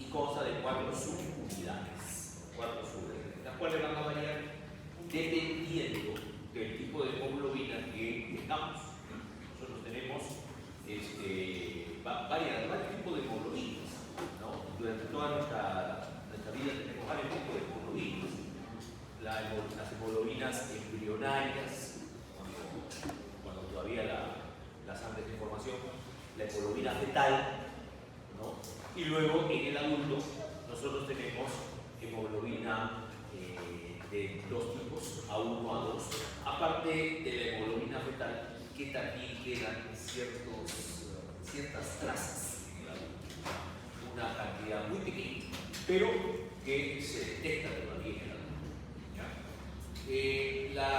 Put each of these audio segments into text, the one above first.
y consta de 4 subunidades, las cuales van a variar dependiendo del tipo de hemoglobina que tengamos. Nosotros tenemos varios tipos de hemoglobinas, ¿no? Durante toda nuestra vida tenemos varios tipos de hemoglobinas. Las hemoglobinas embrionarias, cuando todavía la sangre es en formación, la hemoglobina fetal, ¿no? Y luego en el adulto nosotros tenemos hemoglobina de dos tipos, A1, A2, aparte de la hemoglobina fetal, que también quedan ciertas trazas en el adulto, una cantidad muy pequeña, pero que se detecta todavía en el adulto.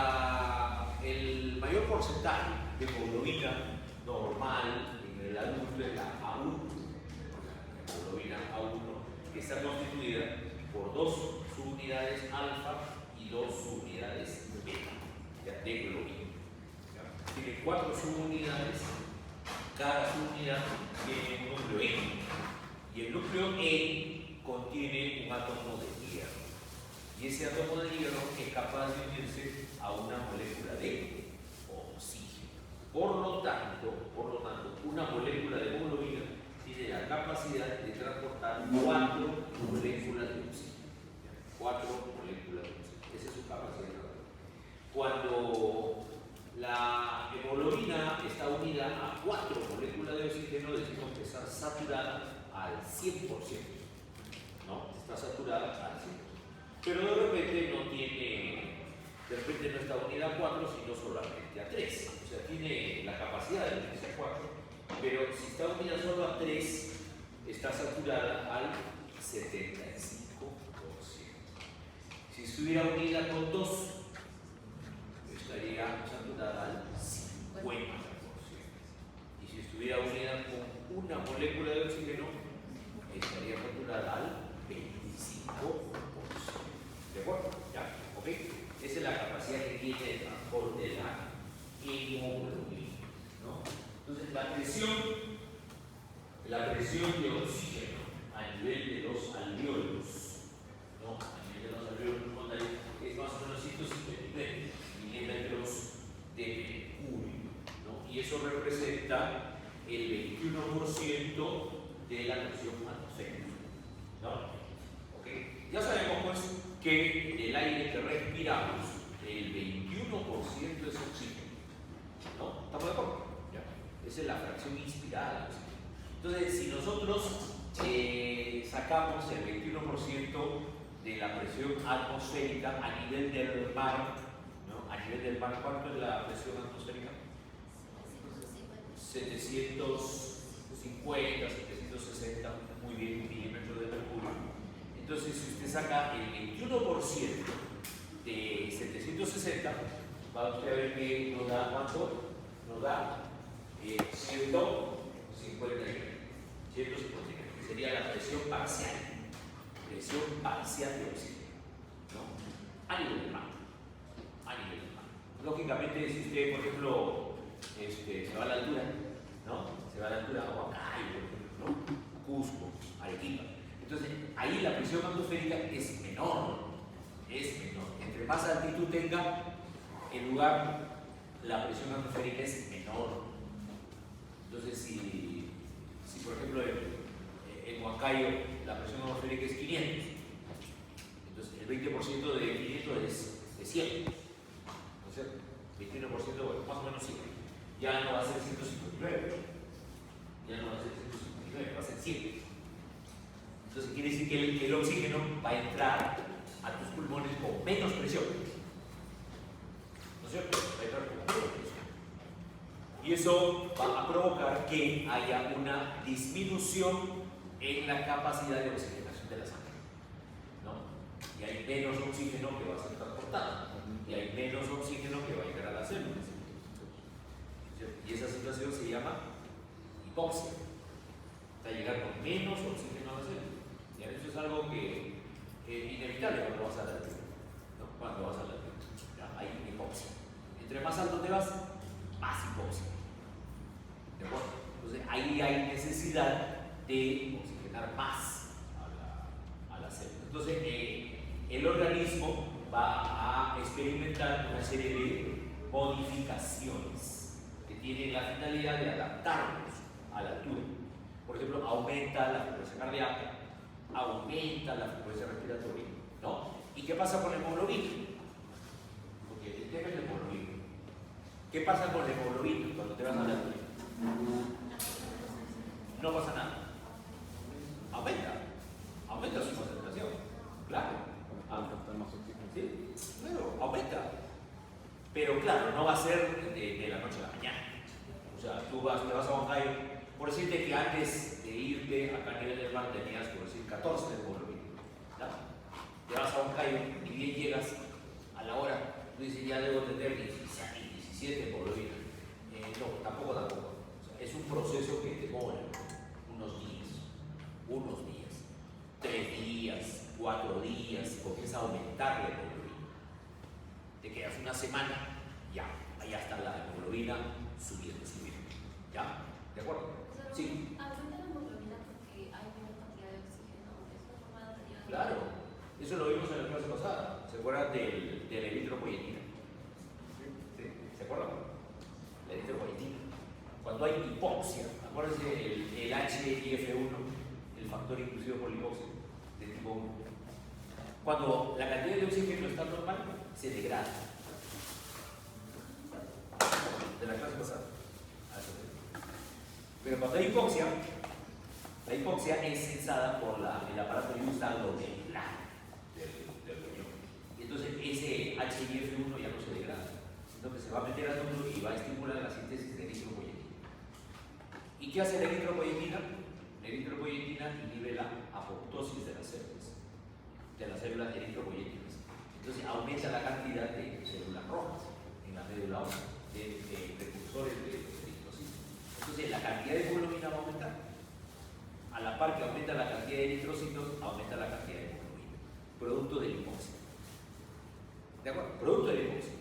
El mayor porcentaje de hemoglobina normal en el adulto es la A1, la hemoglobina A1, que está constituida por 2 subunidades alfa y 2 subunidades beta de globina. Tiene 4 subunidades, cada subunidad tiene un núcleo N, y el núcleo N contiene un átomo de hierro. Y ese átomo de hierro es capaz de unirse a una molécula de oxígeno. Por lo tanto, una molécula de hemoglobina tiene la capacidad de transportar 4 moléculas de oxígeno. 4 moléculas de oxígeno. Esa es su capacidad de transportar. Cuando la hemoglobina está unida a 4 moléculas de oxígeno, decimos que está saturada al 100%. ¿No? Está saturada al 100%. Pero de repente no está unida a 4, sino solamente a 3. O sea, tiene la capacidad de unirse a 4, pero si está unida solo a 3, está saturada al 75%. Si estuviera unida con 2, estaría saturada al 50%. Y si estuviera unida con una molécula de oxígeno, estaría saturada al 25%. ¿De acuerdo? ¿Ya? ¿Ok? Esa es la capacidad que tiene de transporte de la hemoglobina, ¿no? Entonces, la presión de oxígeno a nivel de los alveolos, ¿no? A nivel de los alveolos es más o menos 159 milímetros de mercurio, ¿no? Y eso representa el 21% de la presión atmosférica, ¿no? ¿Ok? Ya sabemos, pues, que en el aire que respiramos, el 21% es oxígeno, ¿no? ¿Estamos de acuerdo? ¿Ya? Esa es la fracción inspirada. Entonces, si nosotros sacamos el 21% de la presión atmosférica a nivel del mar, ¿no? A nivel del mar, ¿cuánto es la presión atmosférica? 750, 760, muy bien, milímetros de mercurio. Entonces, si usted saca el 21% de 760, va usted a ver que nos da ¿cuánto? Nos da 159, que sería la presión parcial de oxígeno, ¿no? A nivel del mar. Lógicamente, si usted, por ejemplo, se va a la altura, ¿no? Se va a la altura a Huancayo, por ejemplo, ¿no? Cusco, Arequipa. Entonces, ahí la presión atmosférica es menor. Entre más altitud tenga el lugar, la presión atmosférica es menor. Entonces, si por ejemplo en Huancayo la presión atmosférica es 500, entonces el 20% de 500 es 100. ¿No es cierto? 21%, bueno, más o menos 100. Ya no va a ser 159. Va a ser 100. Entonces quiere decir que el oxígeno va a entrar a tus pulmones con menos presión. ¿No es cierto? Va a entrar con menos presión. Y eso va a provocar que haya una disminución en la capacidad de oxigenación de la sangre, ¿no? Y hay menos oxígeno que va a ser transportado. Y hay menos oxígeno que va a llegar a las células. Y esa situación se llama hipoxia. Está llegando menos oxígeno a las células. Y eso es algo que es inevitable cuando vas a la altura, ¿no? Cuando vas a la altura, ¿ya? Hay hipoxia. Entre más alto te vas, más hipoxia. ¿De acuerdo? Entonces ahí hay necesidad de oxigenar más Entonces, el organismo va a experimentar una serie de modificaciones que tienen la finalidad de adaptarnos a la altura. Por ejemplo, aumenta la frecuencia cardíaca, aumenta la frecuencia respiratoria, ¿no? ¿Y qué pasa con la hemoglobina? Porque el tema es la hemoglobina. ¿Qué pasa con la hemoglobina cuando te vas a la altura? No pasa nada. Aumenta su concentración, claro. ¿Sí? Claro, aumenta. Pero claro, no va a ser de la noche a la mañana. O sea, tú te vas a Huancayo, por decirte que antes de irte acá a nivel del mar tenías, por decir, 14 de hemoglobina. Te vas a Huancayo y bien llegas a la hora, tú dices, ya debo tener 17 de hemoglobina. No, tampoco. O sea, es un proceso que demora unos días. 3 días, 4 días, comienza a aumentar la hemoglobina. Te quedas una semana, ya, ahí está la hemoglobina subiendo. ¿Ya? ¿De acuerdo? Sí. ¿Aumenta la hemoglobina porque hay menor cantidad de oxígeno? ¿Es una forma de tener? Claro, eso lo vimos en la clase pasada. ¿Se acuerdan de la eritropoyetina? Sí. ¿Se acuerdan? La eritropoyetina. Cuando hay hipoxia, acuérdense el HIF1, el factor inclusivo por la hipoxia, de tipo 1. Cuando la cantidad de oxígeno está normal, se degrada. De la clase pasada. Pero cuando hay hipoxia, la hipoxia es censada por el aparato yuxtaglomerular del riñón. Y entonces ese HIF1 ya no se degrada. Entonces se va a meter al núcleo y va a estimular la síntesis de eritropoyetina. ¿Y qué hace la eritropoyetina? La eritropoyetina inhibe la apoptosis de las células eritropoyéticas. Entonces aumenta la cantidad de células rojas en la médula ósea, de precursores de eritrocitos. Entonces la cantidad de hemoglobina va a aumentar. A la par que aumenta la cantidad de eritrocitos, aumenta la cantidad de hemoglobina. Producto de la hipoxia. ¿De acuerdo? Producto de la hipoxia.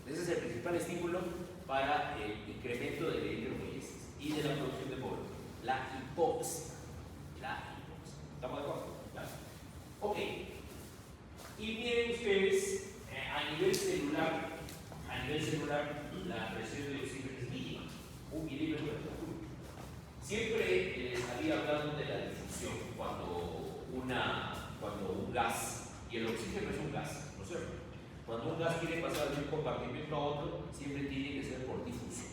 Ese es el principal estímulo para el incremento de la eritropoyesis y de la producción de hemoglobina. La hipoxia. ¿Estamos de acuerdo? ¿Claro? Ok. Y miren ustedes, a nivel celular, la presión de oxígeno es mínima, 1 milímetro de mercurio. Siempre les había hablado de la difusión cuando un gas, y el oxígeno es un gas, ¿no es cierto? Cuando un gas quiere pasar de un compartimento a otro, siempre tiene que ser por difusión.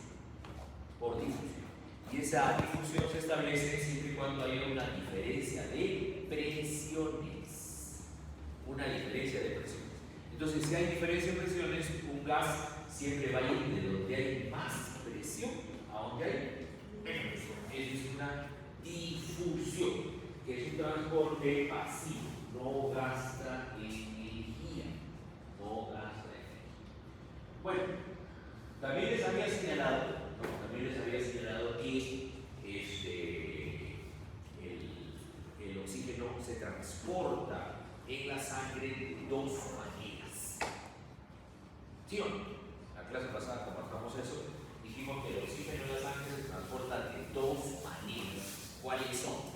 Y esa difusión se establece siempre y cuando haya una diferencia de presiones. Entonces, si hay diferencia de presiones, un gas siempre va a ir de donde hay más presión a donde hay menos presión. Eso es una difusión, que es un transporte pasivo, no gasta energía. Bueno, también les había señalado que el oxígeno se transporta en la sangre de 2 maneras. ¿Sí o no? La clase pasada compartamos eso. Dijimos que el oxígeno en la sangre se transporta de 2 maneras. ¿Cuáles son?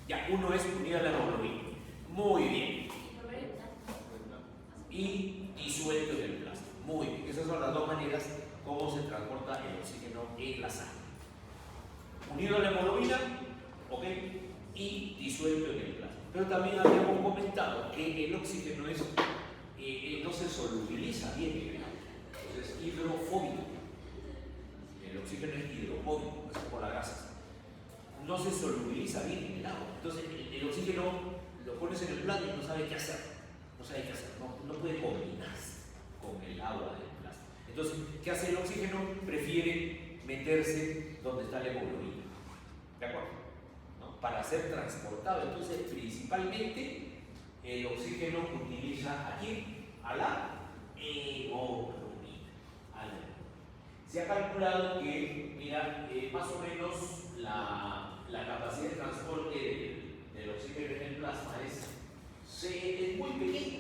Ya, uno es unida a la hemoglobina. Muy bien. Y disuelto en el plasma. Muy bien. Esas son las 2 maneras como se transporta el oxígeno en la sangre. Unido a la hemoglobina, ¿ok? Y disuelto en el plasma. Pero también habíamos comentado que el oxígeno no se solubiliza bien en el agua. Entonces es hidrofóbico. El oxígeno es hidrofóbico, es como las grasas. No se solubiliza bien en el agua. Entonces el oxígeno lo pones en el plato y no sabe qué hacer. No puede combinarse con el agua del plasma. Entonces, ¿qué hace el oxígeno? Prefiere meterse donde está la hemoglobina. ¿De acuerdo? ¿No? Para ser transportado. Entonces, principalmente, el oxígeno utiliza ¿a quién? A la hemoglobina. Se ha calculado que, mira, más o menos la capacidad de transporte del oxígeno en el plasma es muy pequeña.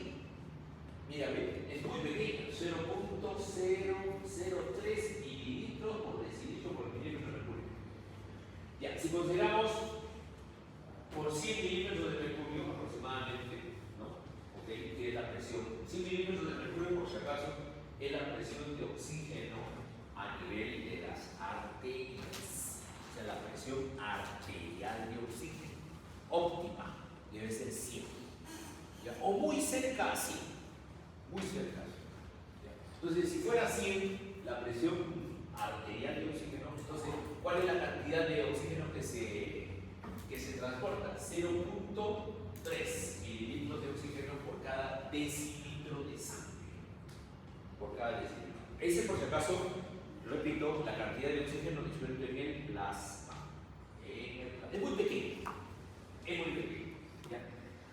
Mira, ve, es muy pequeño, 0.003 mililitros por decilitro por milímetro de mercurio. Ya, si consideramos por 100 milímetros de mercurio aproximadamente, ¿no? Ok, que es la presión. 100 milímetros de mercurio, por si acaso, es la presión de oxígeno a nivel de las arterias. O sea, la presión arterial de oxígeno óptima debe ser 100. ¿Ya? O muy cerca a 100. Muy cerca. ¿Ya? Entonces, si fuera 100 la presión arterial de oxígeno, entonces, ¿cuál es la cantidad de oxígeno que se transporta? 0.3 mililitros de oxígeno por cada decilitro de sangre. Por cada decilitro. Ese, por si acaso, repito, la cantidad de oxígeno disuelto en el plasma. Es muy pequeño. Es muy pequeño. ¿Ya?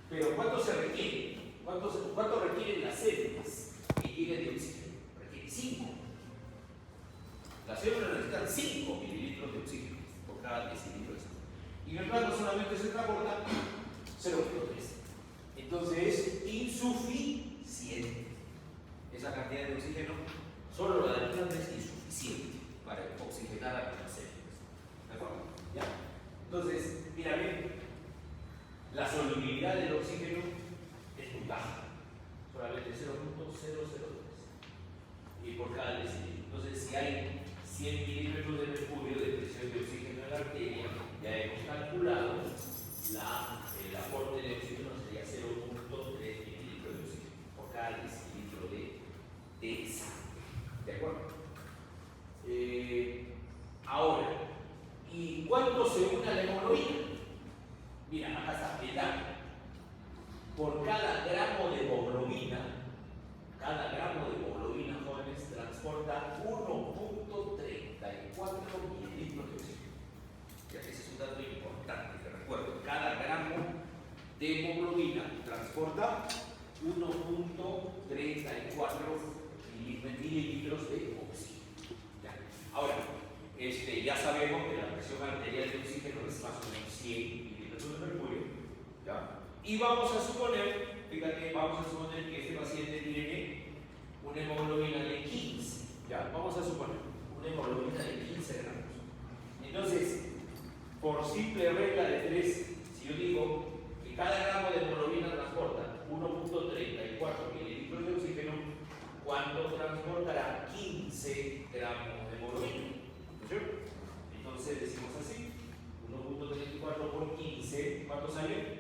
Pero ¿cuánto se requiere? ¿Cuánto requieren las células que lleguen de oxígeno? Requiere 5. Las células necesitan 5 mililitros de oxígeno por cada decilitro de sangre. Y en el plasma solamente se transporta 0.3. Entonces es insuficiente. Esa cantidad de oxígeno, solo la del plasma es insuficiente para oxigenar a las células. ¿De acuerdo? ¿Ya? Entonces, mira bien, la solubilidad del oxígeno es muy baja, solamente 0.003 y por cada decilitro. Entonces, si hay 100 milímetros de mercurio de presión de oxígeno en la arteria, ya hemos calculado el aporte de oxígeno sería 0.3 mililitros de oxígeno por cada decilitro de sangre. ¿De acuerdo? Ahora, ¿y cuánto se une a la hemoglobina? Mira, acá está el dato. Por cada gramo de hemoglobina, jóvenes, transporta 1.34 mililitros de oxígeno. Ya, ese es un dato importante, te recuerdo. Cada gramo de hemoglobina transporta 1.34 mililitros de oxígeno. Ya. Ahora, ya sabemos que la presión arterial de oxígeno es más o menos 100 mililitros de mercurio. ¿Ya? Y vamos a suponer, fíjate, que este paciente tiene una hemoglobina de 15. ¿Ya? Vamos a suponer una hemoglobina de 15 gramos. Entonces, por simple regla de 3, si yo digo que cada gramo de hemoglobina transporta 1.34 mililitros de oxígeno, ¿cuánto transportará 15 gramos de hemoglobina? ¿No es cierto? Entonces decimos así, 1.34 por 15, ¿cuánto sale?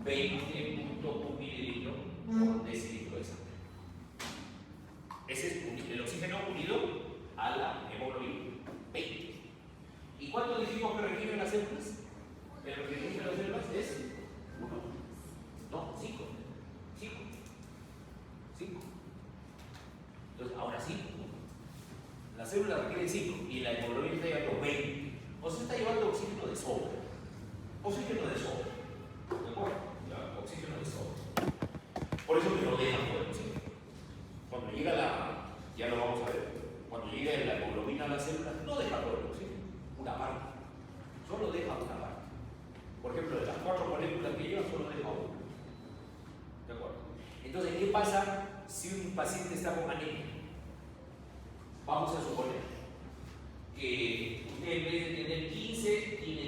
20.1 mililitros por decilitro de sangre. Ese es el oxígeno unido a la hemoglobina. 20. ¿Y cuánto dijimos que requieren las células? El requerimiento de las células es 1. No, 5. 5. Entonces, ahora sí, la célula requiere 5 y la hemoglobina está llevando 20. O sea, está llevando oxígeno de sobra. Oxígeno de sobra. ¿De acuerdo? Ya, oxígeno de sobra. Por eso que no dejan por el oxígeno. Cuando llega ya lo vamos a ver, cuando llega la hemoglobina a la célula, no deja todo el oxígeno, una parte. Solo deja una parte. Por ejemplo, de las 4 moléculas que lleva, solo deja una. ¿De acuerdo? Entonces, ¿qué pasa si un paciente está con anemia? Vamos a suponer que usted en vez de tener 15, tiene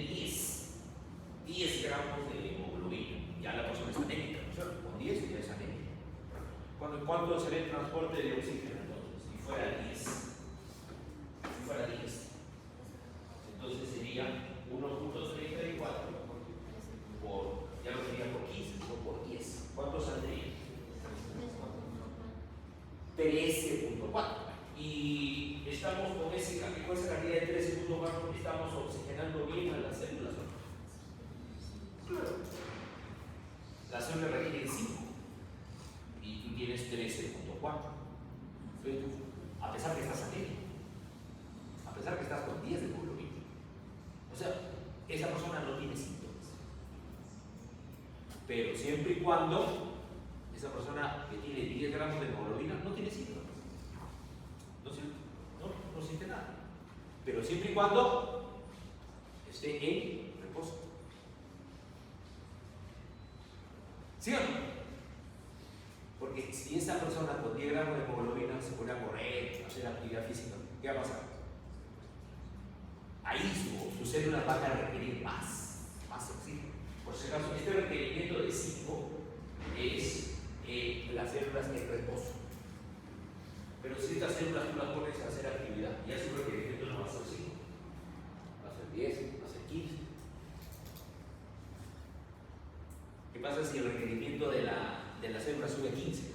10 gramos de hemoglobina. Ya la persona es anémica, ¿no es cierto? Con 10 ya es anémica. ¿Cuánto será el transporte de oxígeno entonces? Si fuera 10. Entonces sería 1.34 ya lo sería por 15, no por 10. ¿Cuánto saldría? 13.4. Y estamos con esa cantidad de 13.4, estamos oxigenando bien a las células, ¿no? Claro. Las células requieren 5 y tú tienes 13.4. A pesar que estás anémico, a pesar que estás con 10 de hemoglobina. O sea, esa persona no tiene síntomas. Pero siempre y cuando esa persona que tiene 10 gramos de hemoglobina no tiene síntomas. No siente nada. Pero siempre y cuando esté en reposo. ¿Sí o no? Porque si esa persona con 10 gramos de hemoglobina se pone a correr, a hacer actividad física, ¿qué va a pasar? Ahí sus células van a requerir más oxígeno. Por si acaso, este requerimiento de 5 es las células en reposo. Pero si estas células tú las pones a hacer actividad, ya su requerimiento no va a ser 5, va a ser 10, va a ser 15. ¿Qué pasa si el requerimiento de la célula sube a 15?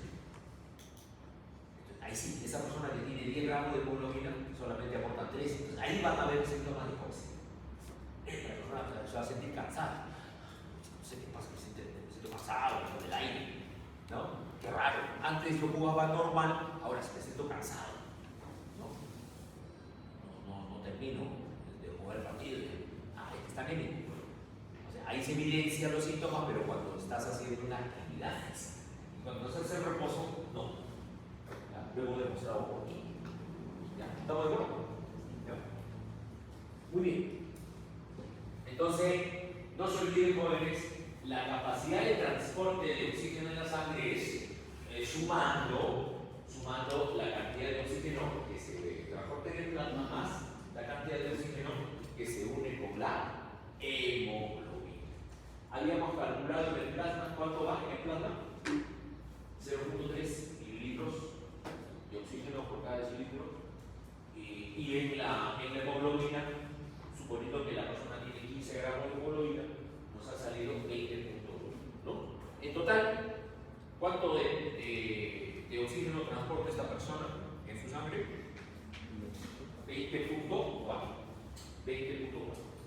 Entonces, ahí sí, esa persona que tiene 10 gramos de hemoglobina solamente aporta 3. Entonces, ahí van a haber síntomas de hipoxia. La persona se va a sentir cansada. No sé qué pasa, me siento cansado con el aire, ¿no? Qué raro. Antes yo jugaba normal, ahora me siento cansado. No termino de jugar el partido. Está anémico. O sea, ahí se evidencian los síntomas, pero cuando estás haciendo una actividad física. Y cuando estás en reposo, no. ¿Ya? Luego demostrado por qué. ¿Ya? ¿Estamos de acuerdo? ¿Ya? Muy bien. Entonces, no se olviden, jóvenes, la capacidad de transporte de oxígeno en la sangre es sumando la cantidad de oxígeno que se transporta en el plasma más la cantidad de oxígeno que se une con la hemoglobina. Habíamos calculado en el plasma, ¿cuánto va en el plasma? 0.3 mililitros de oxígeno por cada decilitro. Y en la hemoglobina, suponiendo que la persona tiene 15 gramos de hemoglobina, nos ha salido 20.1, ¿no? En total, ¿cuánto de oxígeno transporta esta persona en su sangre? 20.4,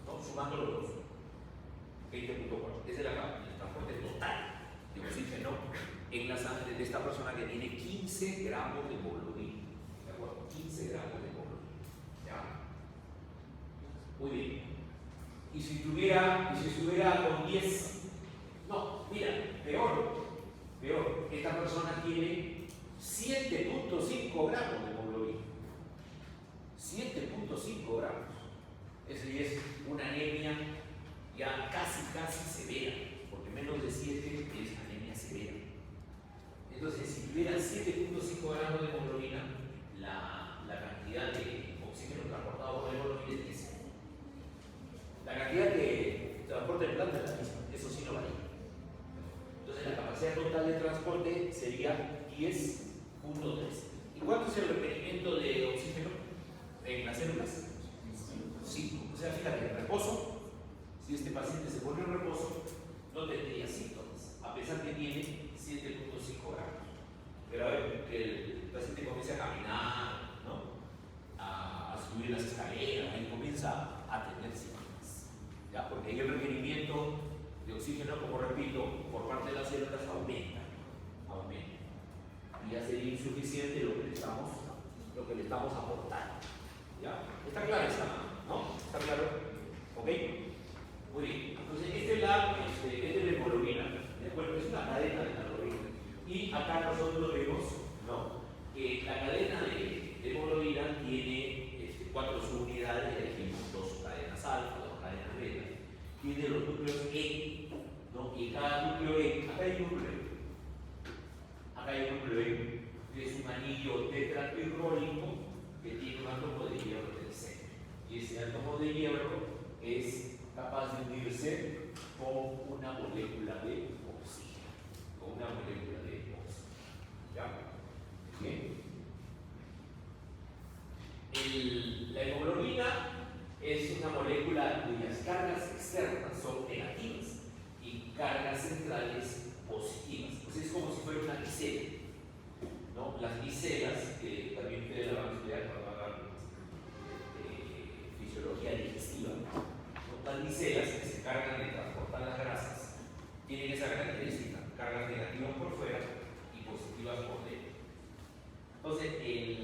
¿no? Sumando los dos. 20.4. Ese es el transporte total de oxígeno en la sangre de esta persona que tiene 15 gramos de hemoglobina. ¿De acuerdo? 15 gramos de hemoglobina. ¿Ya? Muy bien. Y si estuviera con 10, no, mira, peor. Esta persona tiene 7.5 gramos de hemoglobina. 7.5 gramos. Esa es una anemia ya casi severa, porque menos de 7 es anemia severa. Entonces, si tuviera 7.5 gramos de hemoglobina, la cantidad de oxígeno transportado por la hemoglobina es 10. La cantidad que transporta el plasma es la misma, eso sí no varía. Entonces, la capacidad total de transporte sería 10.3. ¿Y cuánto es el requerimiento de oxígeno en las células? 5. O sea, fíjate, en reposo, si este paciente se pone en reposo, no tendría síntomas, a pesar que tiene 7.5 gramos. Pero a ver, que el paciente comienza a caminar, ¿no? A subir las escaleras, ahí comienza a tener síntomas. ¿Ya? Porque ahí el requerimiento de oxígeno, como repito, por parte de las células aumenta. Y ya sería insuficiente lo que le estamos aportando. ¿Ya? ¿Está clara esa? ¿No? ¿Está claro? ¿Ok? Muy bien. Entonces, este es la hemoglobina. ¿De acuerdo? Es una cadena de hemoglobina. Y acá nosotros vemos, ¿no? Que la cadena de hemoglobina tiene 4 subunidades, elegimos 2 cadenas alfa, 2 cadenas beta. Tiene los núcleos E, ¿no? Y cada núcleo E, acá hay un núcleo E, que es un anillo tetrapirrólico que tiene un átomo de hierro del centro. Y ese átomo de hierro es capaz de unirse con una molécula de oxígeno. ¿Ya? Bien. La hemoglobina es una molécula cuyas cargas externas son negativas y cargas centrales positivas. Pues es como si fuera una micela, ¿no? Las micelas, que también ustedes la van a estudiar cuando hagan fisiología digestiva, son las micelas que se encargan de transportar las grasas, tienen esa característica, cargas negativas por fuera y positivas por dentro. Entonces,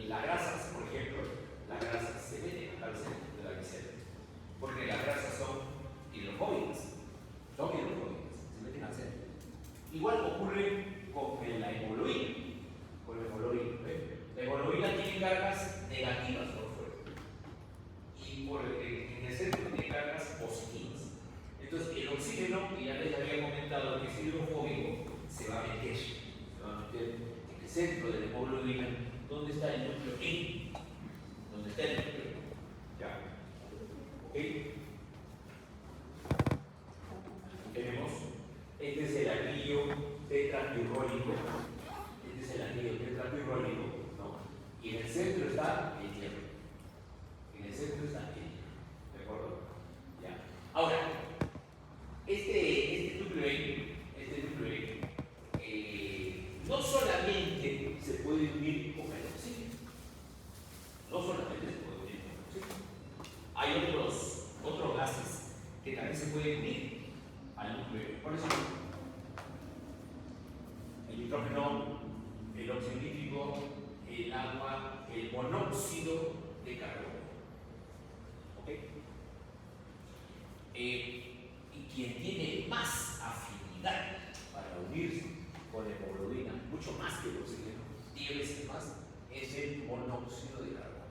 las grasas, por ejemplo, las grasas se meten al centro de la micela, porque las grasas son hidrofóbicas, se meten al centro. centro de la hemoglobina, ¿dónde está el núcleo N? ¿Dónde está el núcleo N? ¿Ya? ¿Ok? Tenemos, este es el anillo tetrapirrónico, este es el anillo tetrapirrónico, ¿no? Y en el centro está el hierro. En el centro está el hierro, ¿de acuerdo? Ya. Ahora, este núcleo N, no solamente se puede unir con el oxígeno, no solamente se puede unir con el oxígeno. Hay otros gases que también se pueden unir al núcleo N. Por ejemplo, el nitrógeno, el óxido nítrico, el agua, el monóxido de carbono. ¿Ok? Y quien tiene más afinidad para unirse con la hemoglobina, mucho más que el oxígeno, 10 veces más, es el monóxido de carbono.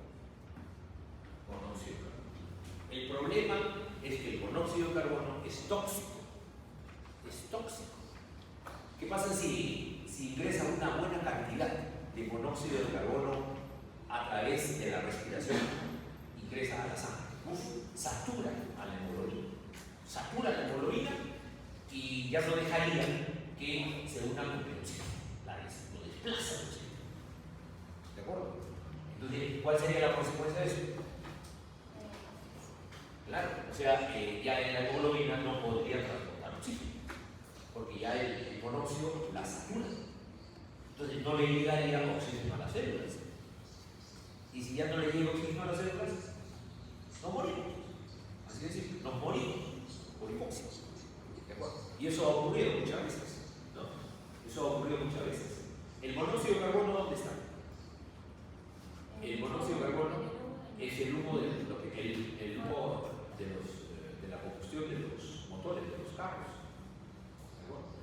Monóxido de carbono. El problema es que el monóxido de carbono es tóxico. Es tóxico. ¿Qué pasa si ingresa una buena cantidad de monóxido de carbono a través de la respiración? Ingresa a la sangre. Satura a la hemoglobina. Satura la hemoglobina y ya no dejaría que se una con el oxígeno. Lo desplaza el oxígeno. ¿De acuerdo? Entonces, ¿cuál sería la consecuencia de eso? Claro, o sea, ya en la hemoglobina no podría transportar oxígeno, porque ya el monóxido la satura. Entonces no le llegaría oxígeno a las células. Y si ya no le llega oxígeno a las células, nos morimos. Así de simple, nos morimos por hipoxia. ¿De acuerdo? Y eso ha ocurrido muchas veces, ¿no? Eso ha ocurrido muchas veces. ¿El monóxido de carbono dónde está? El monóxido de carbono es el humo de la combustión de los motores, de los carros.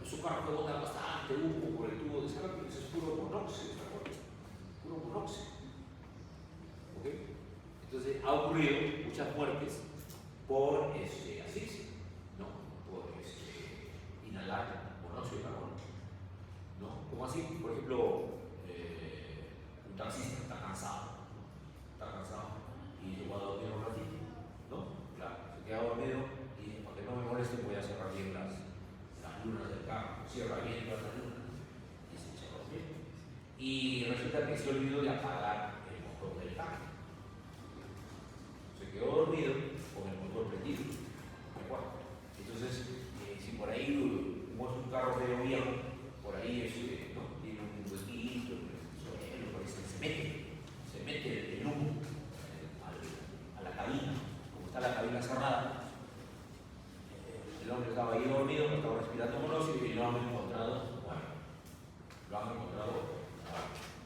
Es un carro que bota bastante humo por el tubo de escape, pero eso es puro monóxido, ¿de acuerdo? Puro monóxido. ¿Ok? Entonces ha ocurrido muchas muertes por asfixia, ¿no? Por inhalar monóxido de carbono, ¿no? Como así, por ejemplo, un taxista está cansado y se va a dormir un ratito, ¿no? Claro, se queda dormido y dice, para que no me moleste voy a cerrar bien las lunas del carro, cierra bien todas las lunas y se echa a dormir. Y resulta que se olvidó de apagar el motor del carro. Se quedó dormido con el motor prendido, ¿de acuerdo? Entonces, si por ahí como es un carro medio viejo, por ahí ¿no? Tiene un huequito, por ahí se mete el humo a la cabina. Como está la cabina cerrada, el hombre estaba ahí dormido, no estaba respirando monóxido y lo han encontrado,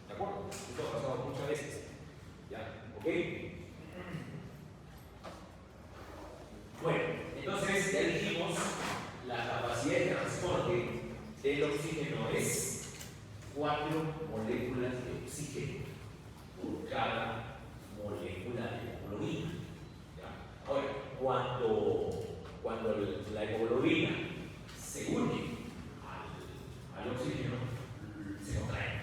¿de acuerdo? Esto ha pasado muchas veces, ¿ya? ¿Ok? Bueno, entonces ya dijimos, la capacidad de transporte del oxígeno es 4 moléculas de oxígeno por cada molécula de hemoglobina. ¿Ya? Ahora, cuando la hemoglobina se une al oxígeno, se contrae.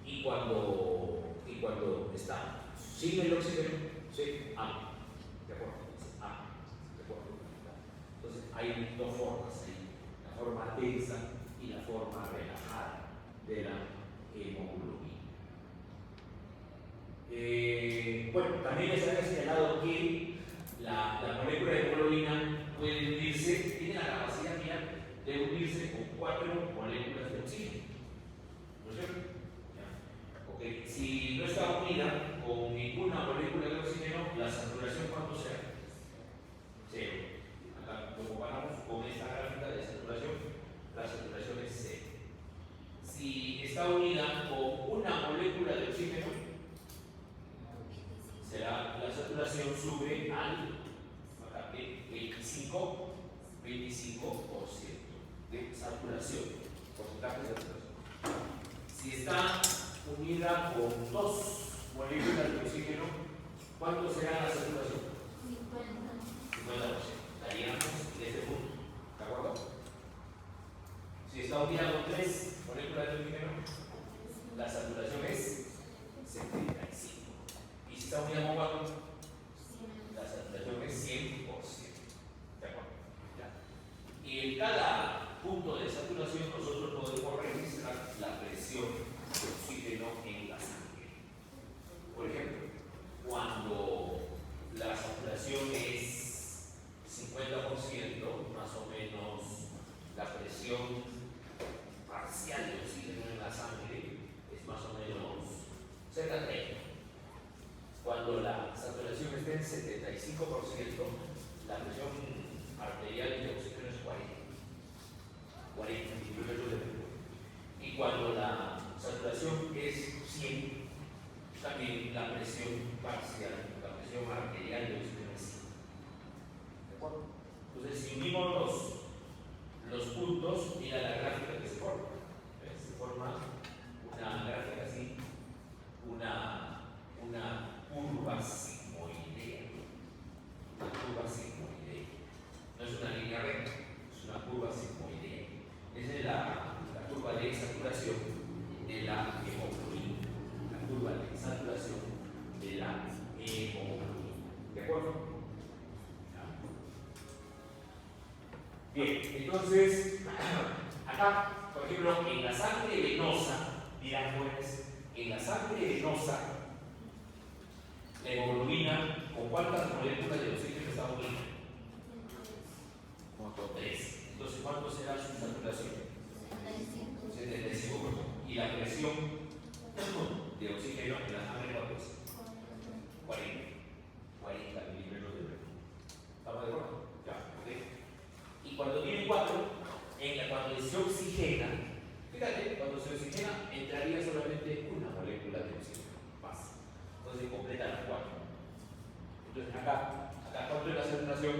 Y cuando está sin el oxígeno, se abre. ¿De acuerdo? Se abre. ¿De acuerdo? Entonces hay dos formas ahí, la forma tensa y la forma relajada de la hemoglobina. Bueno, también les había señalado que la molécula de hemoglobina puede unirse, tiene la capacidad de unirse con 4 moléculas de oxígeno. ¿No es cierto? ¿Ya? Okay. Si no está unida con ninguna molécula de oxígeno, la saturación ¿cuánto será? 0. Acá lo comparamos con esta gráfica de saturación, la saturación es 0. Si está unida con una molécula de oxígeno, la saturación sube al 25% de saturación, porcentaje de saturación. Si está unida con 2 moléculas de oxígeno, ¿cuánto será la saturación? 50%. Estaríamos en este punto, ¿de acuerdo? Si está unida con 3 moléculas moléculas de oxígeno? La saturación es 75. Y si está unida con 4, la saturación es 100%. ¿De acuerdo? Ya. Y en cada punto de saturación nosotros podemos registrar la presión de oxígeno en la sangre. Por ejemplo, cuando la saturación es 50%, más o menos la presión parcial de oxígeno en la sangre es más o menos cerca de 30. Cuando la saturación está en 75%, la presión arterial de oxígeno es 40 milímetros de mercurio. Y cuando la saturación es 100, también la presión parcial, la presión arterial de oxígeno es 100. ¿De acuerdo? Entonces, si unimos los puntos, mira la gráfica que se forma. ¿Ves? Se forma una gráfica así, una curva sigmoidea. Una curva sigmoidea. No es una línea recta, es una curva sigmoidea. Esa es la curva de saturación de la hemoglobina. La curva de saturación de la hemoglobina. ¿De acuerdo? Bien, entonces, acá, por ejemplo, en la sangre venosa, dirán, pues, en la sangre venosa, la hemoglobina, ¿con cuántas moléculas de oxígeno está unida? Con 3. Entonces, ¿cuánto será su saturación? 75%. Y la presión de oxígeno en la sangre, ¿cuánto es? 40 milímetros de mercurio. ¿Estamos de acuerdo? Ya, ok. Y cuando tiene 4, cuando se oxigena, fíjate, cuando se oxigena entraría solamente una molécula de oxígeno más. Entonces completa las 4. Entonces acá ¿cuánto es la saturación?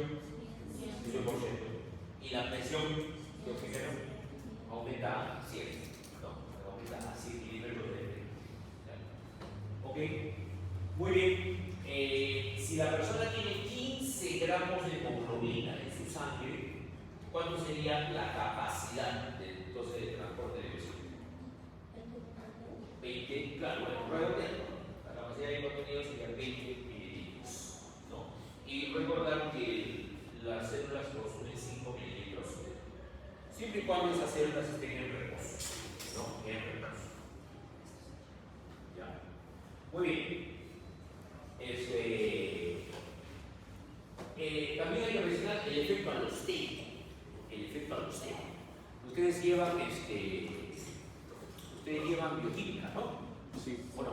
100%. Y la presión de oxígeno aumenta a 100. No, aumenta a 100 milímetros de mercurio. ¿Ok? Muy bien. Si la persona tiene 15 gramos de hemoglobina en su sangre, ¿cuánto sería la capacidad de transporte de oxígeno? 20, claro, bueno, redondeando. La capacidad de contenido sería 20 mililitros, ¿no? Y recordar que las células consumen 5 mililitros, siempre y cuando esas células estén en reposo, ¿no? En reposo. Ya. Muy bien. También hay que mencionar el efecto alosténico. El efecto alosténico. Ustedes llevan bioquímica, ¿no? Sí. ¿O no?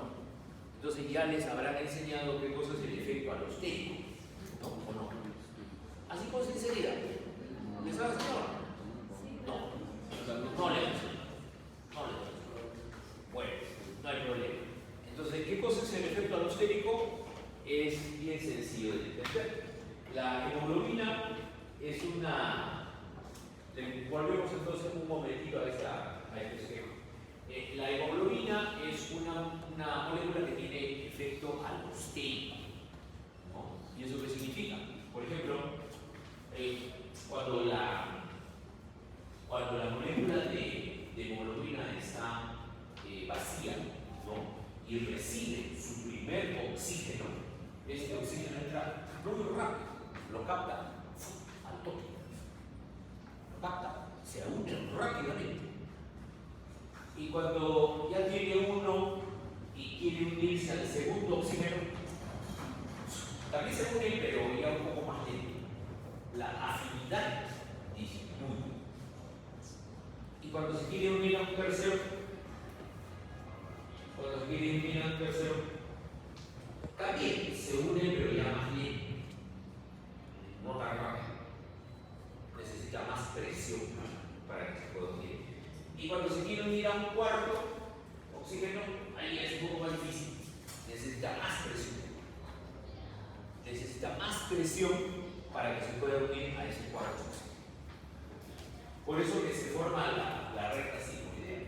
Entonces ya les habrán enseñado qué cosa es el efecto alosténico, ¿no? ¿O no? Así con sinceridad. ¿Les ha enseñado? No le enseñado. Bueno, no hay problema. Entonces, ¿qué cosa es el efecto alosténico? Es bien sencillo de entender. La hemoglobina es volvemos entonces un momentito a este esquema. La hemoglobina es una molécula que tiene efecto alosténico, ¿no? ¿Y eso qué significa? Por ejemplo, cuando la molécula de hemoglobina está vacía, ¿no? Y recibe su primer oxígeno, este oxígeno entra muy rápido, lo capta al toque, lo capta, se une rápidamente. Y cuando ya tiene uno y quiere unirse al segundo oxígeno, también se une, pero ya un poco más lento. La afinidad disminuye. Y cuando se quiere unir a un tercero, también se une, pero ya más lento, no tan rápido. Necesita más presión para que se pueda unir. Y cuando se quiere unir a un cuarto oxígeno, ahí es un poco más difícil. Necesita más presión para que se pueda unir a ese cuarto oxígeno. Por eso que se forma la recta sigmoidea.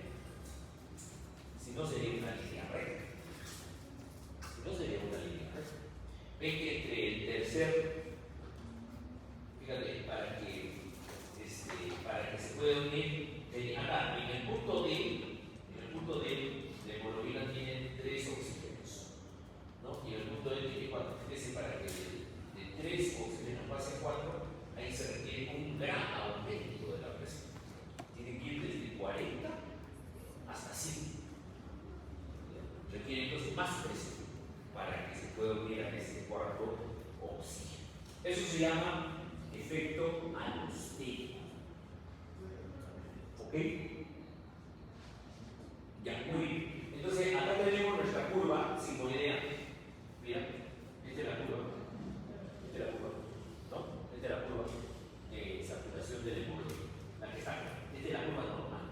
Si no sería una línea recta. Ven que entre el tercer, fíjate, para que se pueda unir, acá en el punto D más presión para que se pueda unir a ese cuarto oxígeno. Eso se llama efecto alostérico. ¿Ok? Ya, muy bien. Entonces, acá tenemos nuestra curva simboidea. Mira, esta es la curva. Esta es la curva. ¿No? Esta es la curva de saturación del hemoglobina. La que está acá. Esta es la curva normal.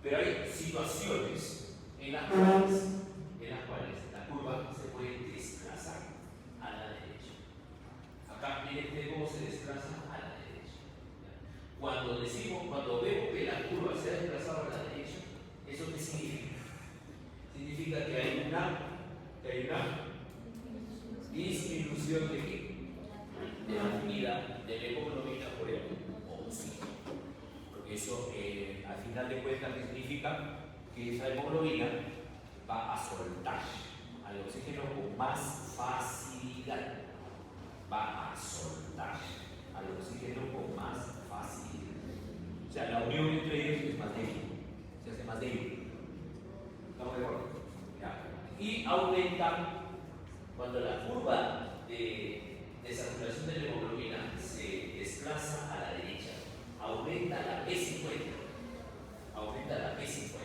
Pero hay situaciones en las cuales la curva se puede desplazar a la derecha. Acá miren cómo se desplaza a la derecha. Cuando vemos que la curva se ha desplazado a la derecha, ¿eso qué significa? Significa que hay una disminución de qué? De la unidad de la hemoglobina por el oxígeno. Porque eso, al final de cuentas, significa que esa hemoglobina va a soltar al oxígeno con más facilidad. Va a soltar al oxígeno con más facilidad. O sea, la unión entre ellos es más débil. Se hace más débil. ¿Estamos de acuerdo? ¿Ya? Y aumenta cuando la curva de saturación de la hemoglobina se desplaza a la derecha. Aumenta la P50. Aumenta la P50.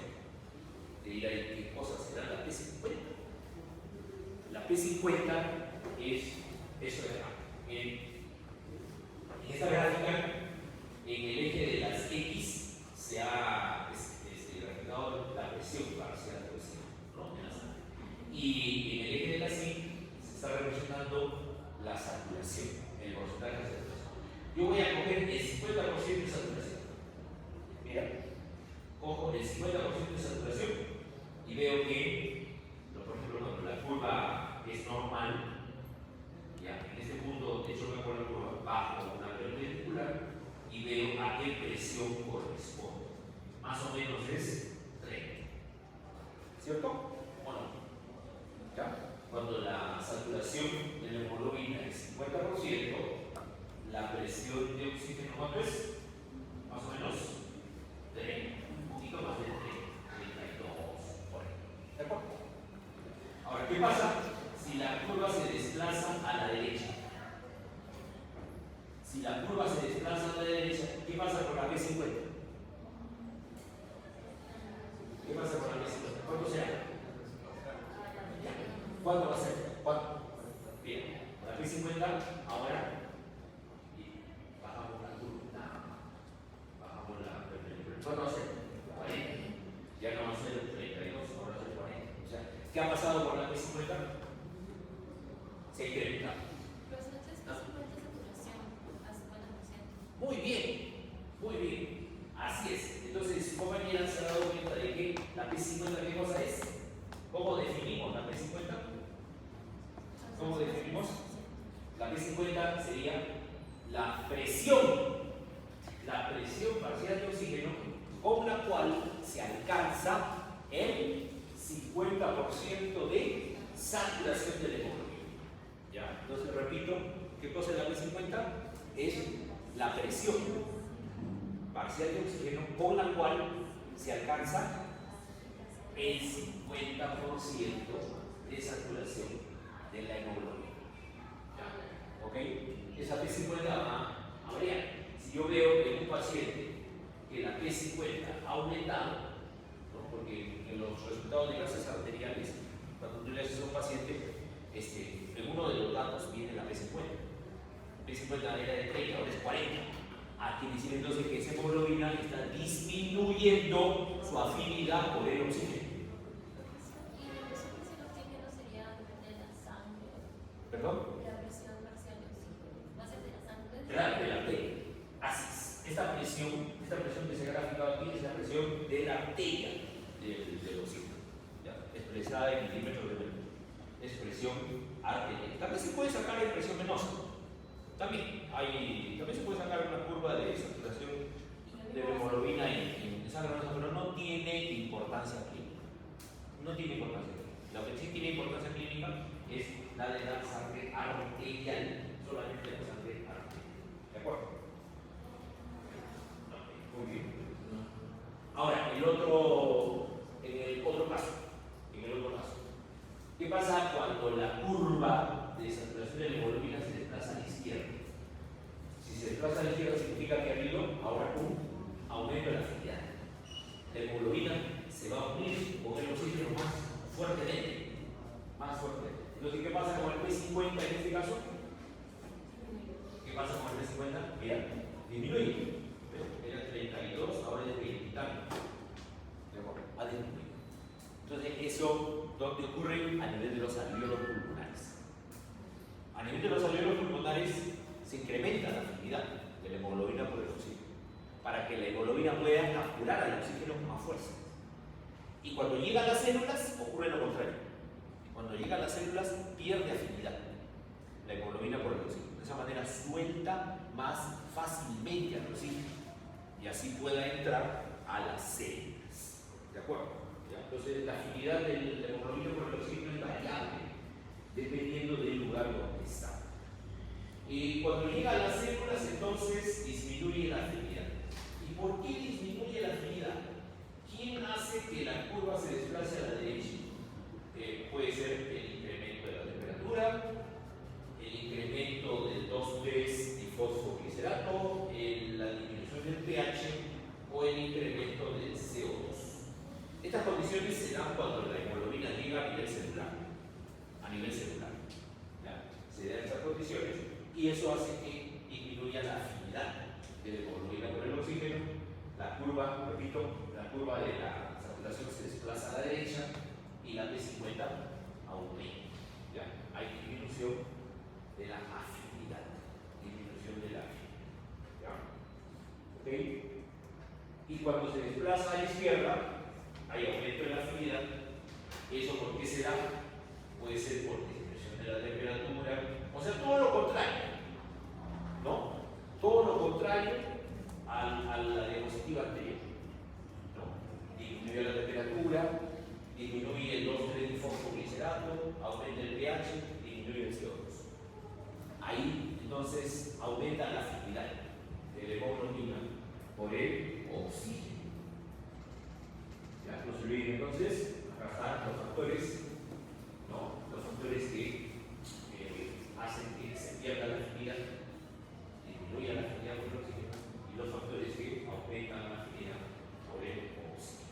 Te dirá qué cosas será la P50. La P50 es eso de acá. En esta gráfica, en el eje de las X se ha graficado la presión parcial del oxígeno, ¿no? En la sangre. Y en el eje de las Y se está representando la saturación, el porcentaje de saturación. Yo voy a coger el 50% de saturación. Mira, cojo el 50% de saturación y veo que, por ejemplo, cuando la curva es normal, ya, en este punto de choque con la curva bajo una perpendicular y veo a qué presión corresponde. Más o menos es 30. ¿Cierto? ¿O no? ¿Ya? Cuando la saturación de la hemoglobina es 50%, la presión de oxígeno, ¿cuánto es? Más o menos 30. Un poquito más de 30. 32. Por ahí. ¿De acuerdo? Ahora, ¿qué pasa si la curva se desplaza a la derecha? Si la curva se desplaza a la derecha, ¿qué pasa con la P50? ¿Qué pasa con la P50? ¿Cuánto será? ¿Cuánto va a ser? ¿Cuánto? Bien, la P50 ahora bajamos la curva. Bajamos la perpendicular. ¿Cuánto va a ser? 40. Ya no va a ser 32, ahora va a ser 40. O sea, ¿qué ha pasado con la P50? Se ha incrementado. Muy bien, muy bien. Así es. Entonces, compañeras, se han dado cuenta de que la P50, ¿qué cosa es? ¿Cómo definimos la P50? ¿Cómo definimos? La P50 sería la presión parcial de oxígeno con la cual se alcanza el 50% de saturación del hemoglobina. ¿Ya? Entonces, repito, ¿qué cosa es la P50? Es la presión parcial de oxígeno con la cual se alcanza el 50% de saturación de la hemoglobina. ¿Ya? ¿Ok? Esa P50 va a variar. Si yo veo en un paciente que la P50 ha aumentado, ¿no? Porque en los resultados de gases arteriales, cuando tú le haces a un paciente, en uno de los datos viene la P50. P50 era de 30, ahora es 40. Quiere decir entonces que esa hemoglobina está disminuyendo su afinidad por el oxígeno. ¿Y la presión parcial de oxígeno sería de la sangre? ¿Perdón? La presión parcial de oxígeno. ¿Va a ser de la sangre? Claro, de la arteria. Así es. Esta presión que se ha graficado aquí es la presión de la arteria del oxígeno. ¿Ya? Expresada en milímetros de mercurio. Es presión arterial. También se puede sacar en presión venosa. También se puede sacar una curva de saturación de la hemoglobina en sangre venosa, pero no tiene importancia clínica. No tiene importancia clínica. Lo que sí tiene importancia clínica es la de la sangre arterial, solamente la sangre arterial. ¿De acuerdo? Muy bien. Ahora, en el otro caso, Eso donde ocurre a nivel de los alvéolos pulmonares. A nivel de los alvéolos pulmonares se incrementa la afinidad de la hemoglobina por el oxígeno para que la hemoglobina pueda capturar al oxígeno con más fuerza. Y cuando llega a las células ocurre lo contrario. Cuando llega a las células pierde afinidad la hemoglobina por el oxígeno. De esa manera suelta más fácilmente al oxígeno y así pueda entrar a las células. ¿De acuerdo? ¿Ya? Entonces la afinidad de la hemoglobina por el oxígeno es variable dependiendo del lugar donde está. Y cuando llega a las células entonces disminuye la afinidad. ¿Y por qué disminuye la afinidad? ¿Quién hace que la curva se desplace a la derecha? Puede ser el incremento de la temperatura, el incremento del 2,3-difosfoglicerato, la disminución del pH o el incremento del CO2. Estas condiciones se dan cuando la hemoglobina llega a nivel celular. ¿Ya? Se dan estas condiciones y eso hace que disminuya la afinidad de la hemoglobina por el oxígeno. La curva, repito, la curva de la saturación se desplaza a la derecha y la P50 aumenta. ¿Ya? Hay disminución de la afinidad. ¿Ya? ¿Ok? Y cuando se desplaza a la izquierda, hay aumento de la afinidad. ¿Eso por qué se da? Puede ser por disminución de la temperatura, o sea, todo lo contrario, ¿no? Todo lo contrario a la diapositiva anterior, ¿no? Disminuye la temperatura, disminuye el 2,3-difosfoglicerato, aumenta el pH, disminuye el CO2. Ahí entonces aumenta la afinidad de la hemoglobina por el oxígeno. ¿Ya? No se olviden entonces, acá están los factores, ¿no? Los factores que hacen que se pierda la afinidad, disminuya la afinidad por el oxígeno, y los factores que aumentan la afinidad por el oxígeno.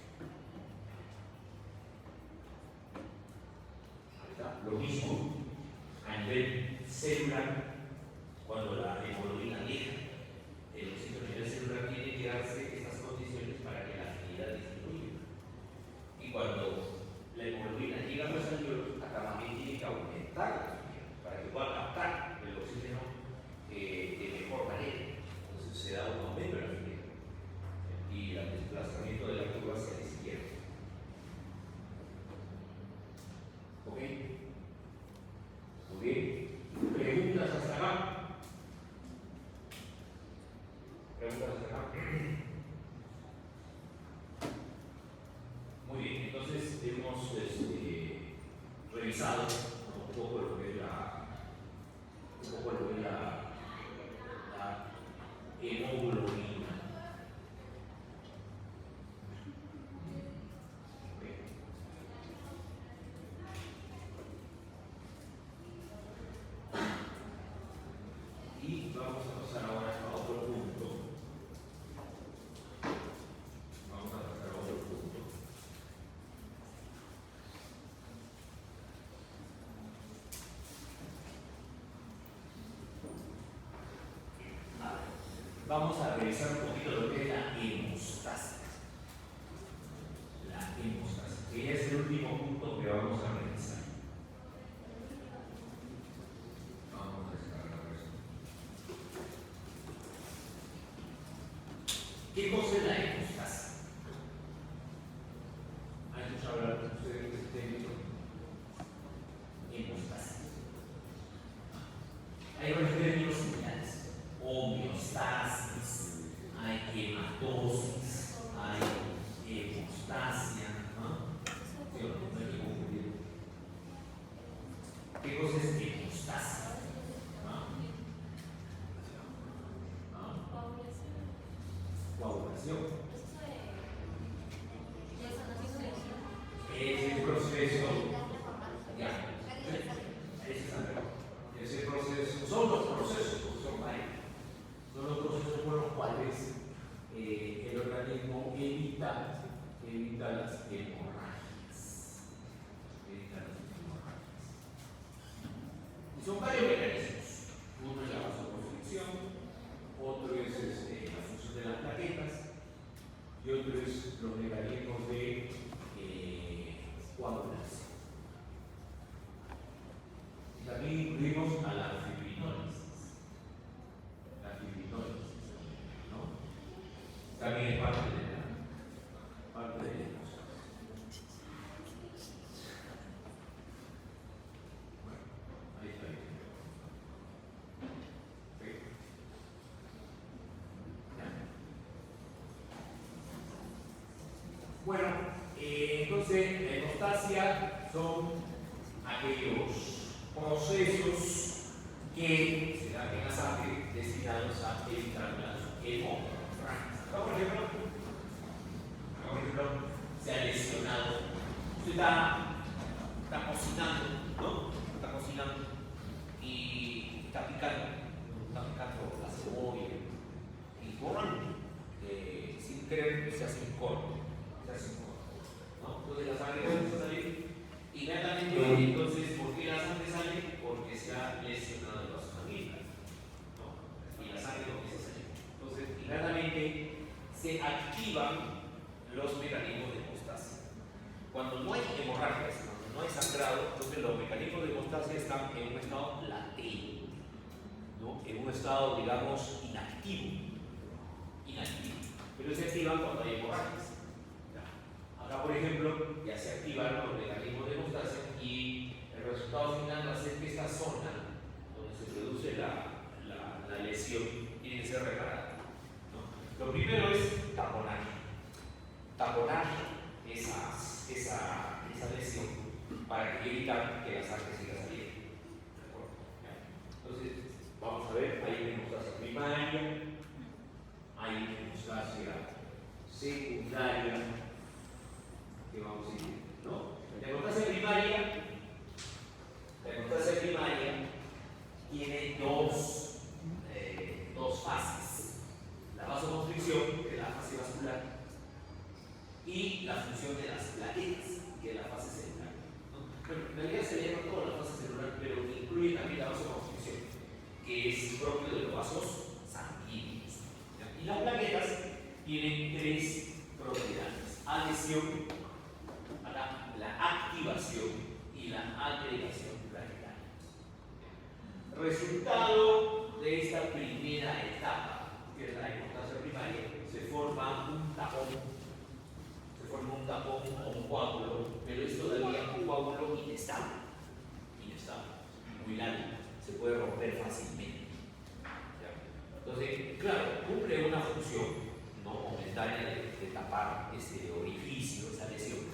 Ahí está. Lo mismo a nivel celular, cuando la hemoglobina deja el oxígeno a nivel celular, tiene que darse estas condiciones para que la afinidad disminuya. Y cuando la hemoglobina llega a los alvéolos, acá también tiene que aumentar la afinidad para que pueda captar el oxígeno de mejor manera. Entonces se da un aumento de la afinidad y el desplazamiento de la curva hacia la izquierda. ¿Ok? ¿Ok? ¿Preguntas hasta acá? ¿Preguntas hasta acá? Muy bien, entonces hemos revisado un poco lo que es la hemoglobina. Y vamos a pasar ahora a otro punto. Vamos a revisar un poquito lo que es la hemostasia. La hemostasia, que es el último punto que vamos a revisar. Vamos a descargar esto. ¿Qué cosa es la hemostasia? ¿Han escuchado hablar de ustedes de este término? Hemostasia. Hay varios términos similares: homeostasis, hay hematosis, hay hemostasia, ¿no? ¿Sí o no? No hay que confundir. ¿Qué cosa es hemostasia? Coagulación. Es el proceso. Ya. Ese proceso, son los procesos, son varios. Son los procesos por los cuales el organismo evita las hemorragias. Y son varios mecanismos. Uno es la vasoconstricción, otro es la función de las plaquetas y otro es los mecanismos de coagulación. hemostasia son aquellos procesos que se dan en la sangre destinados a evitar las hemorragias. Acá, por ejemplo, se ha lesionado. Usted está cocinando, ¿no? Está cocinando y está picando la cebolla y borran, sin querer, se hace un corte, ¿no? Entonces la sangre comienza a salir inmediatamente. Entonces, ¿por qué la sangre sale? Porque se ha lesionado el vaso sanguíneo, ¿no? Y la sangre comienza a salir. Entonces, inmediatamente se activan los mecanismos de hemostasia. Cuando no hay hemorragias, cuando no hay sangrado, entonces los mecanismos de hemostasia están en un estado latente, ¿no? En un estado, digamos, inactivo. Pero se activan cuando hay hemorragias. Acá, por ejemplo, ya se activaron los mecanismos de hemostasia y el resultado final va a ser que esta zona donde se produce la lesión tiene que ser reparada, ¿no? Lo primero es taponar esa lesión para evitar que la sangre siga saliendo. ¿De acuerdo? Entonces, vamos a ver, hay una hemostasia primaria, hay una hemostasia secundaria, que vamos a ir, ¿no? La hemostasia primaria tiene dos fases: la vasoconstricción, que es la fase vascular, y la función de las plaquetas, que es la fase celular, ¿no? Bueno, en realidad se llama toda la fase celular, pero incluye también la vasoconstricción, que es propio de los vasos sanguíneos, ¿ya? Y las plaquetas tienen tres propiedades: adhesión, la activación y la agregación plaquetaria. Resultado de esta primera etapa, que es la hemostasia primaria, se forma un tapón o un coágulo, pero es todavía un coágulo inestable, muy largo, se puede romper fácilmente. ¿Ya? Entonces, claro, cumple una función, ¿no?, momentánea de tapar ese orificio, esa lesión,